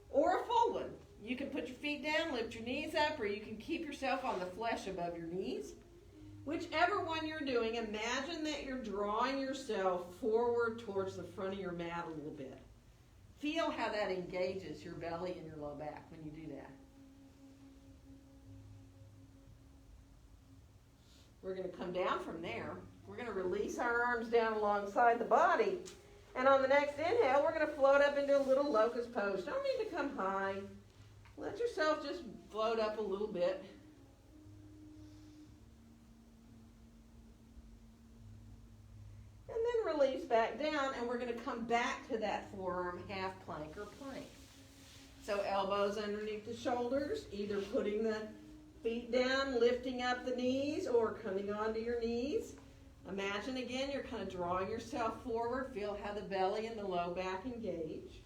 or a full one. You can put your feet down, lift your knees up, or you can keep yourself on the flesh above your knees. Whichever one you're doing, imagine that you're drawing yourself forward towards the front of your mat a little bit. Feel how that engages your belly and your low back when you do that. We're going to come down from there. We're going to release our arms down alongside the body. And on the next inhale, we're going to float up into a little locust pose. Don't need to come high. Let yourself just float up a little bit. And then release back down, and we're going to come back to that forearm half plank or plank. So elbows underneath the shoulders, either putting the feet down, lifting up the knees, or coming onto your knees. Imagine again, you're kind of drawing yourself forward. Feel how the belly and the low back engage.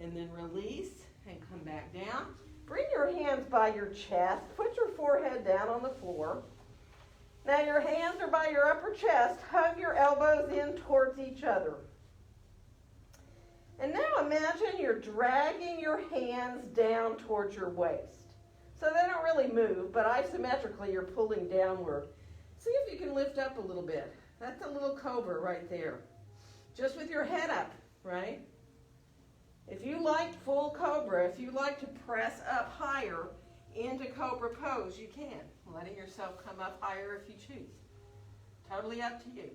And then release and come back down. Bring your hands by your chest. Put your forehead down on the floor. Now your hands are by your upper chest. Hug your elbows in towards each other. And now imagine you're dragging your hands down towards your waist. So they don't really move, but isometrically you're pulling downward. See if you can lift up a little bit. That's a little cobra right there. Just with your head up, right? If you like full cobra, if you like to press up higher into cobra pose, you can. Letting yourself come up higher if you choose. Totally up to you.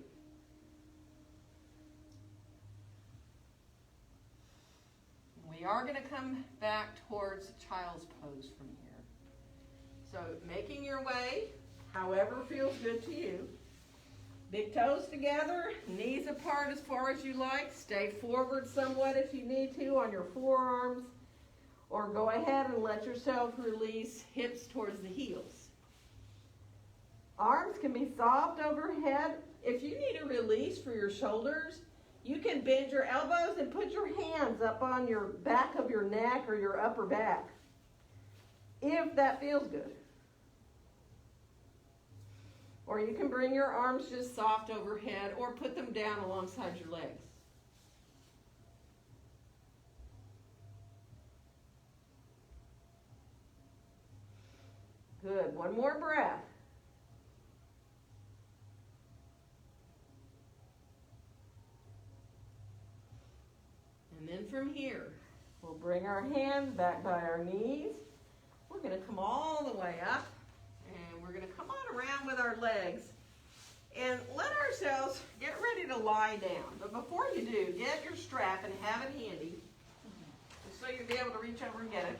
We are going to come back towards child's pose from here. So making your way, however feels good to you. Big toes together, knees apart as far as you like. Stay forward somewhat if you need to on your forearms. Or go ahead and let yourself release hips towards the heels. Arms can be soft overhead. If you need a release for your shoulders, you can bend your elbows and put your hands up on your back of your neck or your upper back, if that feels good. Or you can bring your arms just soft overhead or put them down alongside your legs. Good. One more breath. then from here, we'll bring our hands back by our knees. We're going to come all the way up, and we're going to come on around with our legs and let ourselves get ready to lie down. But before you do, get your strap and have it handy, so you'll be able to reach over and get it.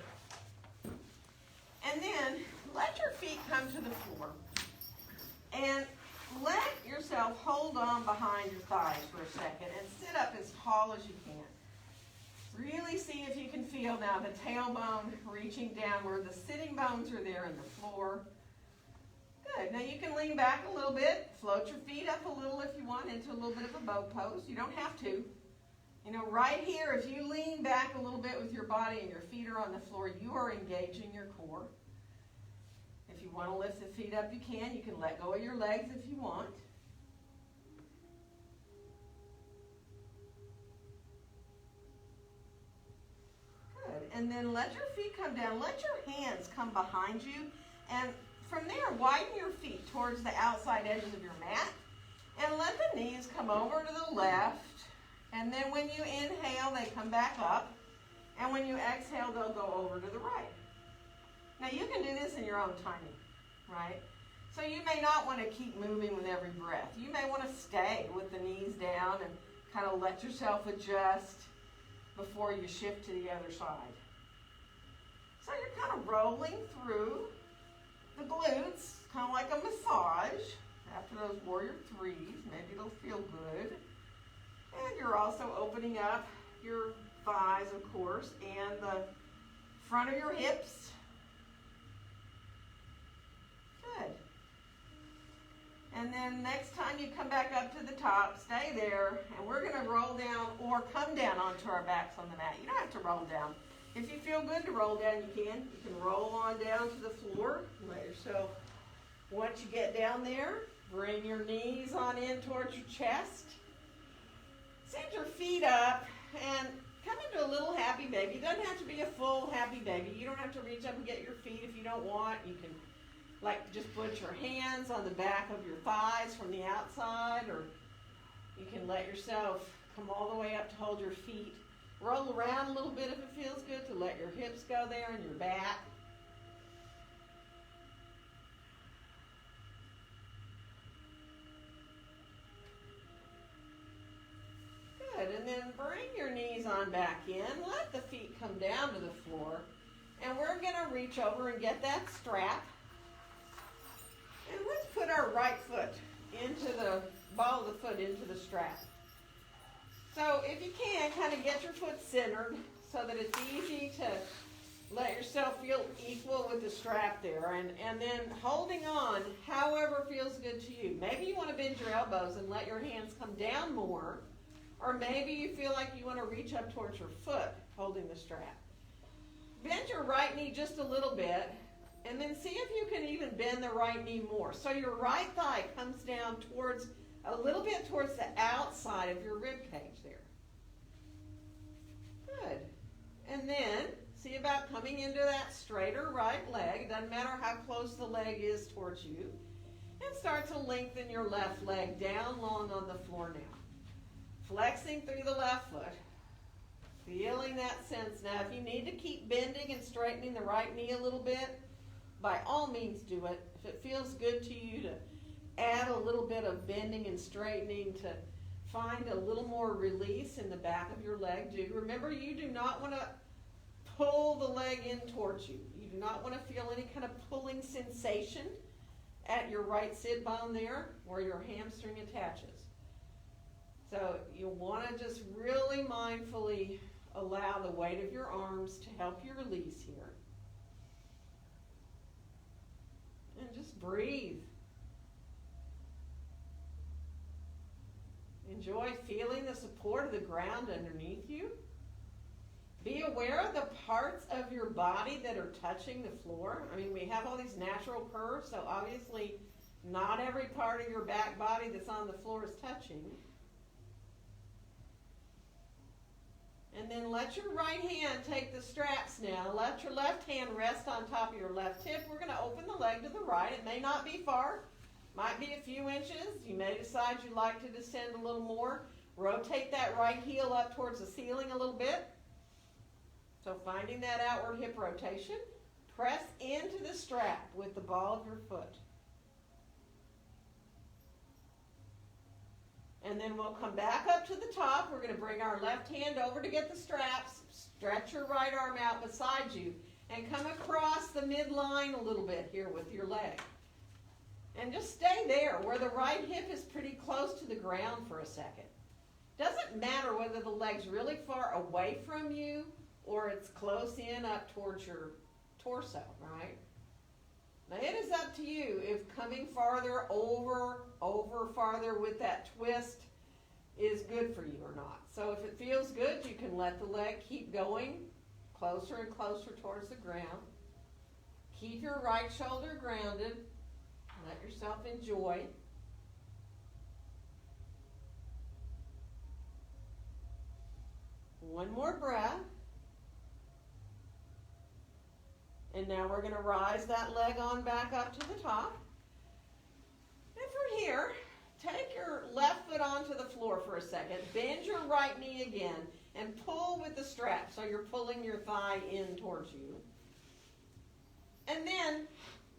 And then let your feet come to the floor. And let yourself hold on behind your thighs for a second and sit up as tall as you can. Really see if you can feel now the tailbone reaching downward. The sitting bones are there in the floor. Good. Now you can lean back a little bit. Float your feet up a little if you want into a little bit of a bow pose. You don't have to. You know, right here, if you lean back a little bit with your body and your feet are on the floor, you are engaging your core. If you want to lift the feet up, you can. You can let go of your legs if you want. Good. And then let your feet come down. Let your hands come behind you. And from there, widen your feet towards the outside edges of your mat. And let the knees come over to the left. And then when you inhale, they come back up. And when you exhale, they'll go over to the right. Now you can do this in your own timing, right? So you may not want to keep moving with every breath. You may want to stay with the knees down and kind of let yourself adjust before you shift to the other side. So you're kind of rolling through the glutes, kind of like a massage after those warrior threes. Maybe it'll feel good. And you're also opening up your thighs, of course, and the front of your hips. Good. And then next time you come back up to the top, stay there, and we're going to roll down or come down onto our backs on the mat. You don't have to roll down. If you feel good to roll down, you can. You can roll on down to the floor. Let yourself, once you get down there, bring your knees on in towards your chest. Send your feet up and come into a little happy baby. It doesn't have to be a full happy baby. You don't have to reach up and get your feet if you don't want. You can just put your hands on the back of your thighs from the outside, or you can let yourself come all the way up to hold your feet. Roll around a little bit if it feels good to let your hips go there and your back. Good, and then bring your knees on back in. Let the feet come down to the floor. And we're going to reach over and get that strap. And let's put our right foot into the ball of the foot into the strap. So if you can, kind of get your foot centered so that it's easy to let yourself feel equal with the strap there. And then holding on however feels good to you. Maybe you want to bend your elbows and let your hands come down more. Or maybe you feel like you want to reach up towards your foot holding the strap. Bend your right knee just a little bit. And then see if you can even bend the right knee more. So your right thigh comes down towards, a little bit towards the outside of your rib cage there. Good. And then see about coming into that straighter right leg. It doesn't matter how close the leg is towards you. And start to lengthen your left leg down long on the floor now. Flexing through the left foot. Feeling that sense. Now if you need to keep bending and straightening the right knee a little bit, by all means do it. If it feels good to you to add a little bit of bending and straightening to find a little more release in the back of your leg, do. Remember, you do not want to pull the leg in towards you. You do not want to feel any kind of pulling sensation at your right sit bone there where your hamstring attaches. So you want to just really mindfully allow the weight of your arms to help you release here. And just breathe. Enjoy feeling the support of the ground underneath you. Be aware of the parts of your body that are touching the floor. I mean, we have all these natural curves, so obviously not every part of your back body that's on the floor is touching. And then let your right hand take the straps now. Let your left hand rest on top of your left hip. We're going to open the leg to the right. It may not be far. Might be a few inches. You may decide you'd like to descend a little more. Rotate that right heel up towards the ceiling a little bit. So finding that outward hip rotation, press into the strap with the ball of your foot. And then we'll come back up to the top. We're going to bring our left hand over to get the straps. Stretch your right arm out beside you. And come across the midline a little bit here with your leg. And just stay there where the right hip is pretty close to the ground for a second. Doesn't matter whether the leg's really far away from you or it's close in up towards your torso, right? Now it is up to you if coming farther over farther with that twist is good for you or not. So if it feels good, you can let the leg keep going closer and closer towards the ground. Keep your right shoulder grounded. Let yourself enjoy. One more breath. And now we're going to rise that leg on back up to the top. And from here, take your left foot onto the floor for a second. Bend your right knee again and pull with the strap. So you're pulling your thigh in towards you. And then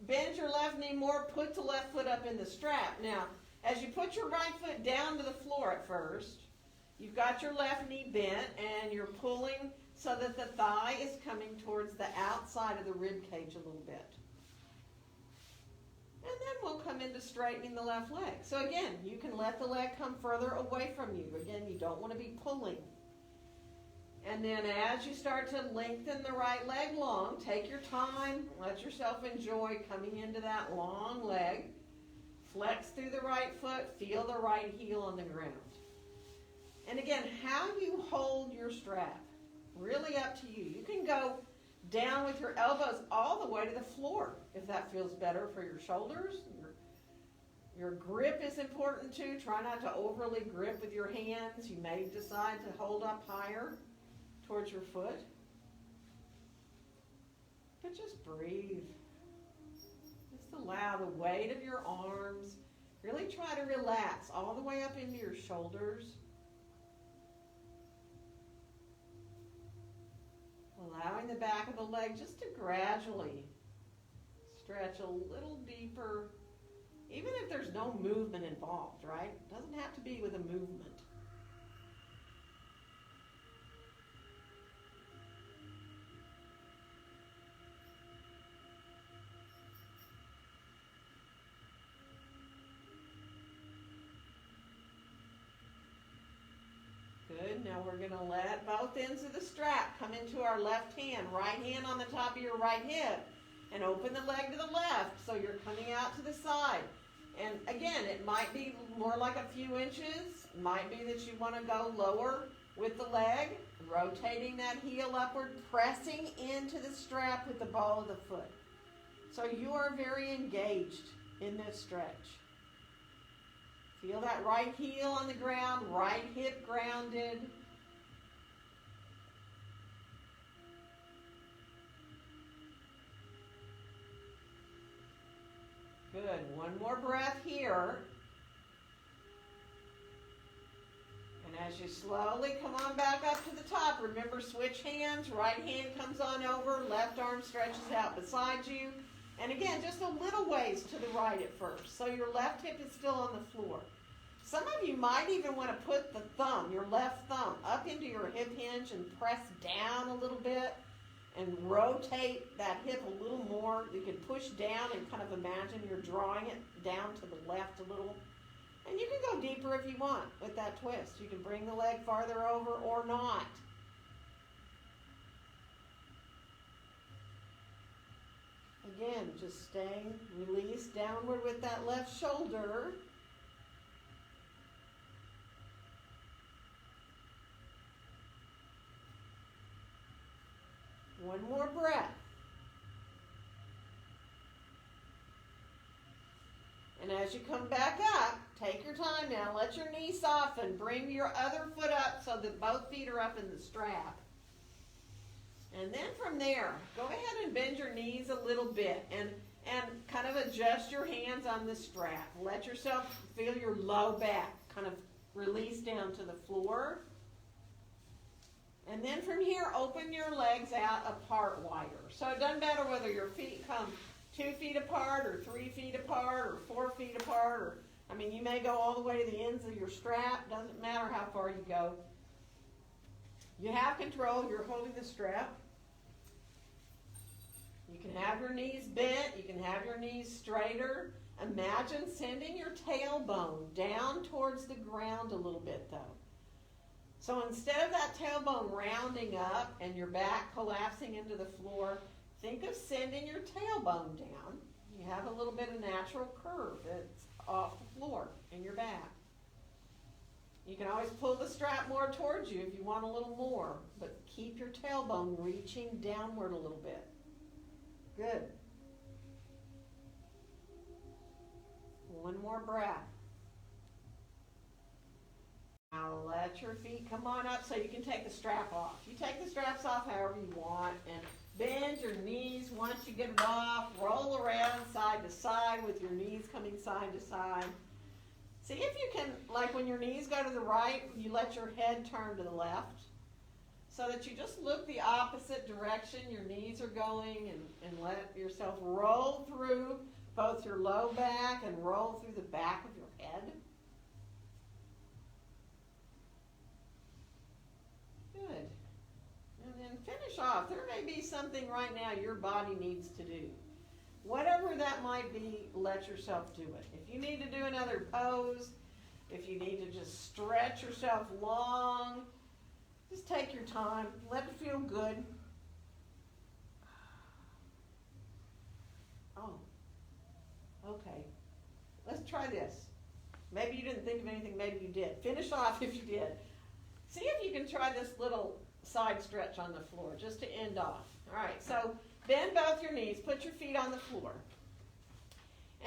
bend your left knee more. Put the left foot up in the strap. Now, as you put your right foot down to the floor at first, you've got your left knee bent and you're pulling so that the thigh is coming towards the outside of the rib cage a little bit. And then we'll come into straightening the left leg. So again, you can let the leg come further away from you. Again, you don't want to be pulling. And then as you start to lengthen the right leg long, take your time, let yourself enjoy coming into that long leg. Flex through the right foot, feel the right heel on the ground. And again, how you hold your strap, really up to you. You can go down with your elbows all the way to the floor if that feels better for your shoulders. Your grip is important too. Try not to overly grip with your hands. You may decide to hold up higher towards your foot. But just breathe. Just allow the weight of your arms. Really try to relax all the way up into your shoulders. Allowing the back of the leg just to gradually stretch a little deeper, even if there's no movement involved, right? It doesn't have to be with a movement. Good. Now we're going to let both ends of the strap come into our left hand. Right hand on the top of your right hip. And open the leg to the left so you're coming out to the side. And again, it might be more like a few inches. It might be that you want to go lower with the leg. Rotating that heel upward. Pressing into the strap with the ball of the foot. So you are very engaged in this stretch. Feel that right heel on the ground, right hip grounded. Good. One more breath here. And as you slowly come on back up to the top, remember switch hands. Right hand comes on over, left arm stretches out beside you. And again, just a little ways to the right at first. So your left hip is still on the floor. Some of you might even want to put the thumb, your left thumb, up into your hip hinge and press down a little bit and rotate that hip a little more. You can push down and kind of imagine you're drawing it down to the left a little. And you can go deeper if you want with that twist. You can bring the leg farther over or not. Again, just staying released downward with that left shoulder. One more breath. And as you come back up, take your time now. Let your knee soften. Bring your other foot up so that both feet are up in the strap. And then from there, go ahead and bend your knees a little bit and kind of adjust your hands on the strap. Let yourself feel your low back kind of release down to the floor. And then from here, open your legs out apart wider. So it doesn't matter whether your feet come 2 feet apart or 3 feet apart or 4 feet apart. Or, I mean, you may go all the way to the ends of your strap. Doesn't matter how far you go. You have control. You're holding the strap. You can have your knees bent. You can have your knees straighter. Imagine sending your tailbone down towards the ground a little bit, though. So instead of that tailbone rounding up and your back collapsing into the floor, think of sending your tailbone down. You have a little bit of natural curve that's off the floor in your back. You can always pull the strap more towards you if you want a little more, but keep your tailbone reaching downward a little bit. Good. One more breath. Now let your feet come on up so you can take the strap off. You take the straps off however you want and bend your knees once you get it off. Roll around side to side with your knees coming side to side. See if you can, like when your knees go to the right, you let your head turn to the left so that you just look the opposite direction your knees are going and let yourself roll through both your low back and roll through the back of your head. Good. And then finish off. There may be something right now your body needs to do. Whatever that might be, let yourself do it. If you need to do another pose, if you need to just stretch yourself long, just take your time. Let it feel good. Oh, okay. Let's try this. Maybe you didn't think of anything, maybe you did. Finish off if you did. See if you can try this little side stretch on the floor just to end off. All right, so bend both your knees, put your feet on the floor.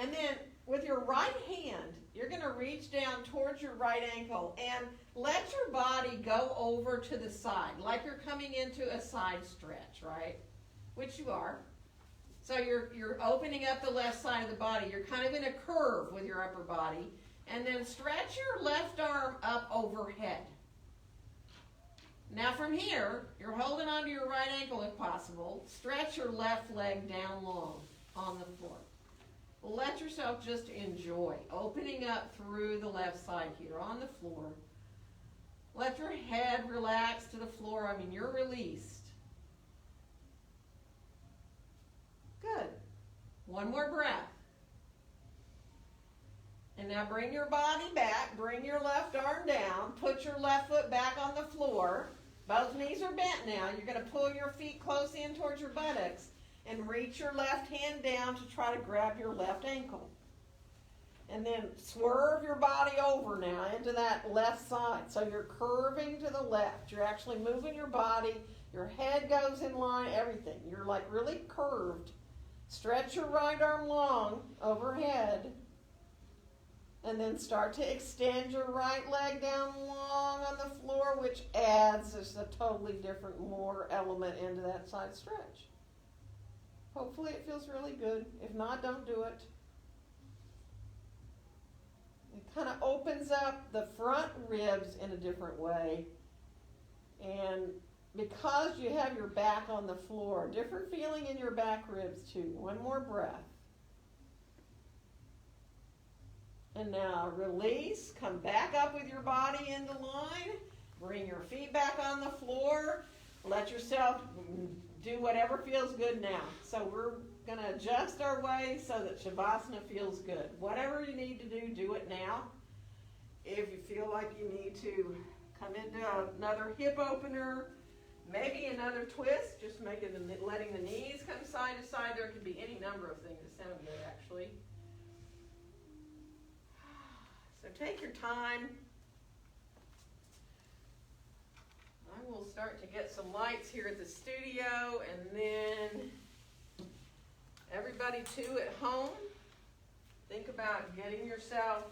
And then with your right hand, you're going to reach down towards your right ankle and let your body go over to the side, like you're coming into a side stretch, right? Which you are. So you're opening up the left side of the body. You're kind of in a curve with your upper body. And then stretch your left arm up overhead. Now from here, you're holding onto your right ankle if possible. Stretch your left leg down long on the floor. Let yourself just enjoy opening up through the left side here on the floor. Let your head relax to the floor. I mean, you're released. Good. One more breath. And now bring your body back. Bring your left arm down. Put your left foot back on the floor. Both knees are bent now. You're going to pull your feet close in towards your buttocks and reach your left hand down to try to grab your left ankle. And then swerve your body over now into that left side. So you're curving to the left. You're actually moving your body. Your head goes in line, everything. You're like really curved. Stretch your right arm long overhead. And then start to extend your right leg down long on the floor, which adds just a totally different, more element into that side stretch. Hopefully it feels really good. If not, don't do it. It kind of opens up the front ribs in a different way. And because you have your back on the floor, different feeling in your back ribs too. One more breath. And now release, come back up with your body into line, bring your feet back on the floor, let yourself do whatever feels good now. So we're going to adjust our way so that Shavasana feels good. Whatever you need to do, do it now. If you feel like you need to come into another hip opener, maybe another twist, just letting the knees come side to side. There could be any number of things that sound good actually. So take your time. I will start to get some lights here at the studio, and then everybody too at home, think about getting yourself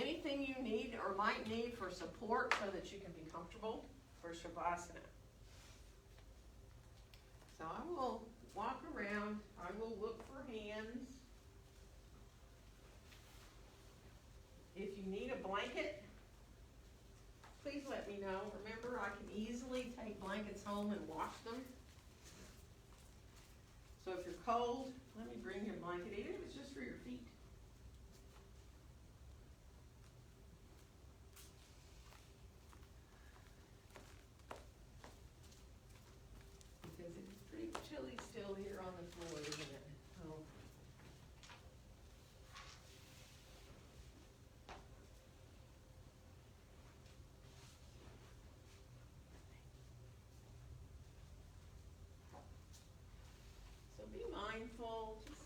anything you need or might need for support so that you can be comfortable for Shavasana. So I will walk around. I will look for hands. If you need a blanket, please let me know. Remember, I can blankets home and wash them. So if you're cold, let me bring your blanket, even if it's just for your feet. Because it's pretty chilly still here on the floor, isn't it? Oh. So be mindful, just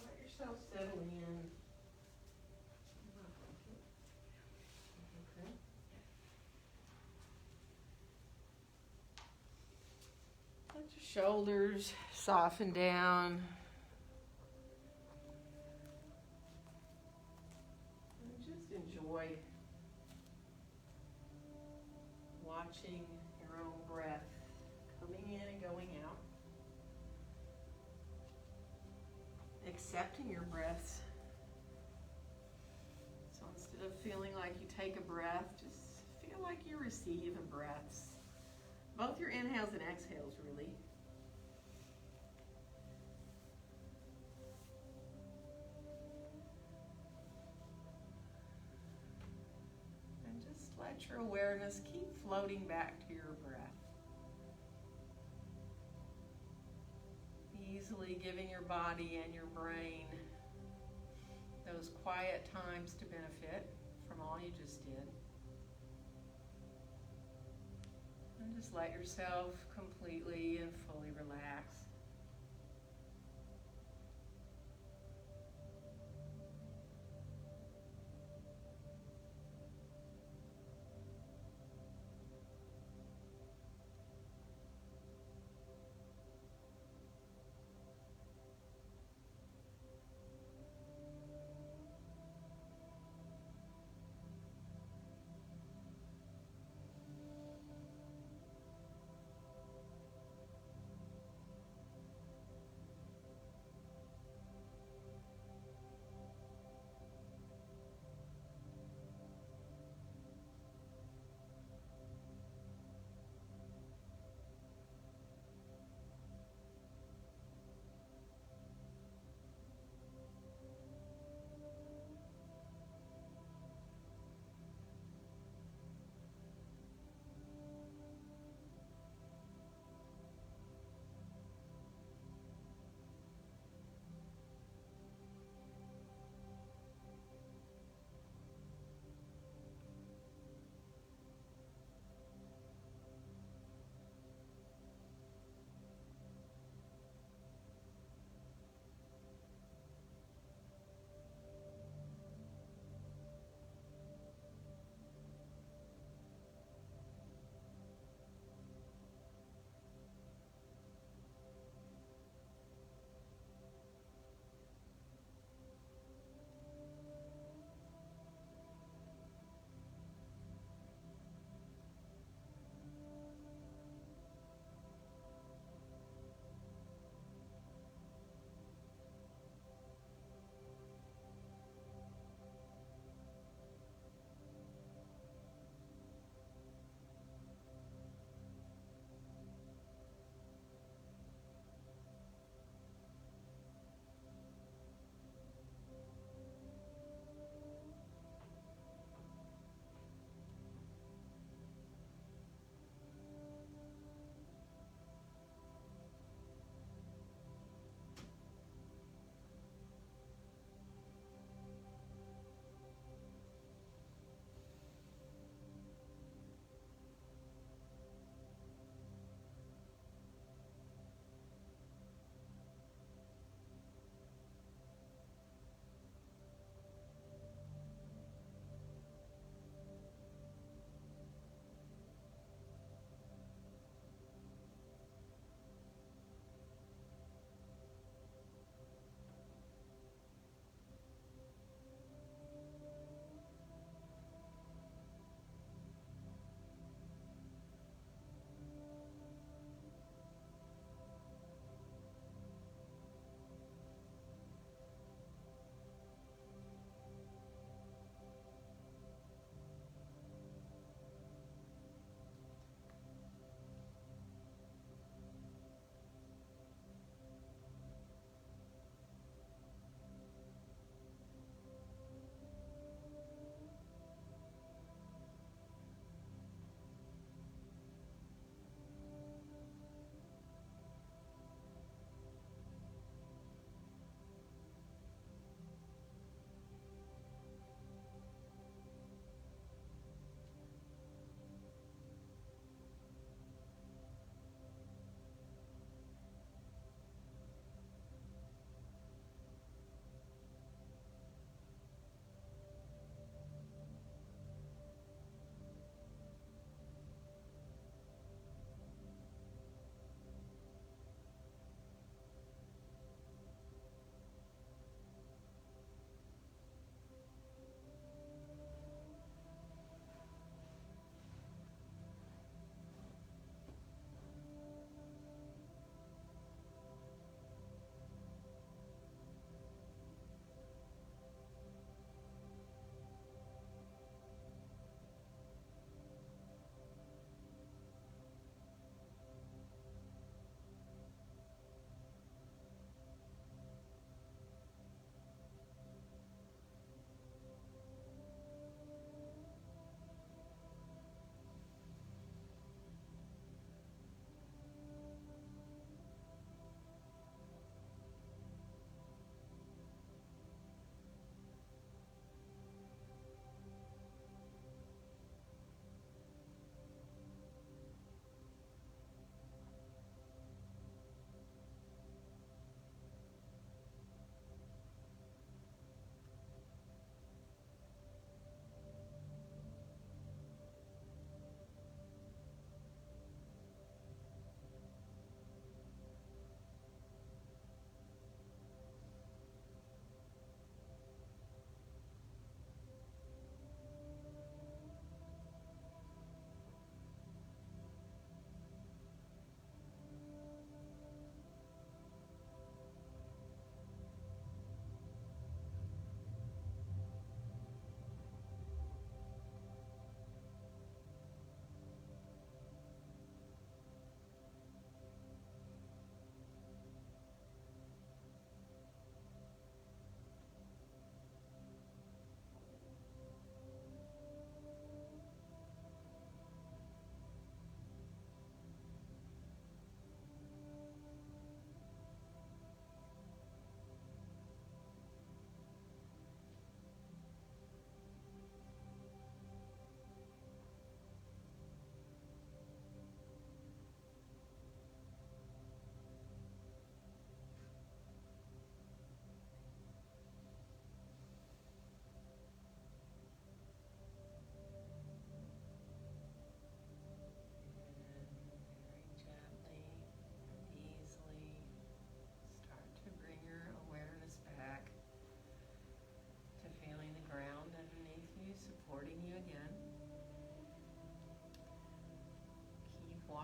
let yourself settle in. Okay. Let your shoulders soften down. And just enjoy watching your own breath coming in and going out. Accepting your breaths. So instead of feeling like you take a breath, just feel like you receive a breath. Both your inhales and exhales, really. And just let your awareness keep floating back to your breath. Easily giving your body and your brain those quiet times to benefit from all you just did. And just let yourself completely and fully relax.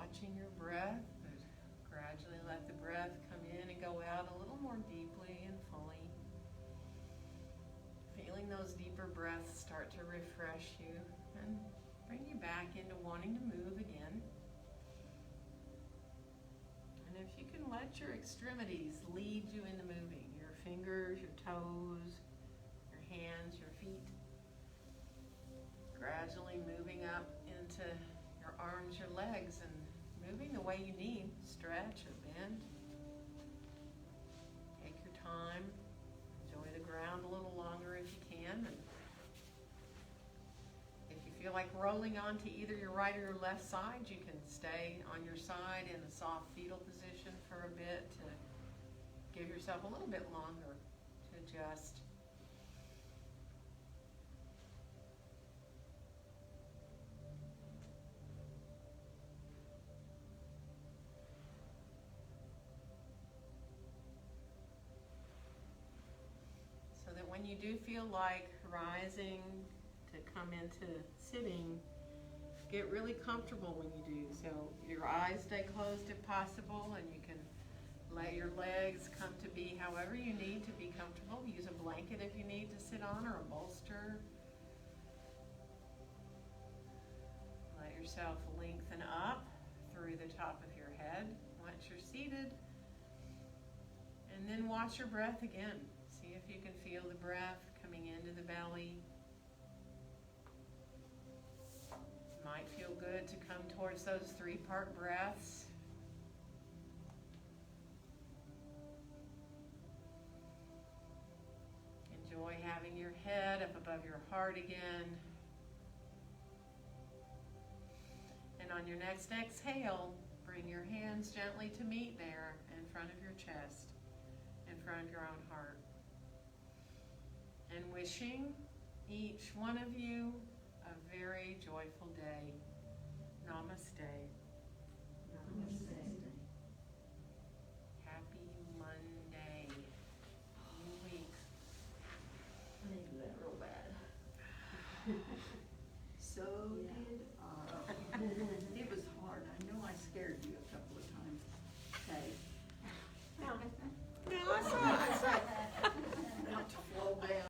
watching your breath, but gradually let the breath come in and go out a little more deeply and fully. Feeling those deeper breaths start to refresh you and bring you back into wanting to move again. And if you can let your extremities lead you into moving, your fingers, your toes, your hands, your feet, gradually moving up into your arms, your legs, and moving the way you need, stretch or bend. Take your time, enjoy the ground a little longer if you can. And if you feel like rolling onto either your right or your left side, you can stay on your side in a soft fetal position for a bit to give yourself a little bit longer to adjust. So that when you do feel like rising to come into sitting, get really comfortable when you do. So your eyes stay closed if possible, and you can let your legs come to be however you need to be comfortable. Use a blanket if you need to sit on, or a bolster. Let yourself lengthen up through the top of your head once you're seated. And then watch your breath again. See if you can feel the breath coming into the belly. Might feel good to come towards those 3-part breaths. Enjoy having your head up above your heart again. And on your next exhale, bring your hands gently to meet there in front of your chest, in front of your own heart. And wishing each one of you a very joyful day. Namaste.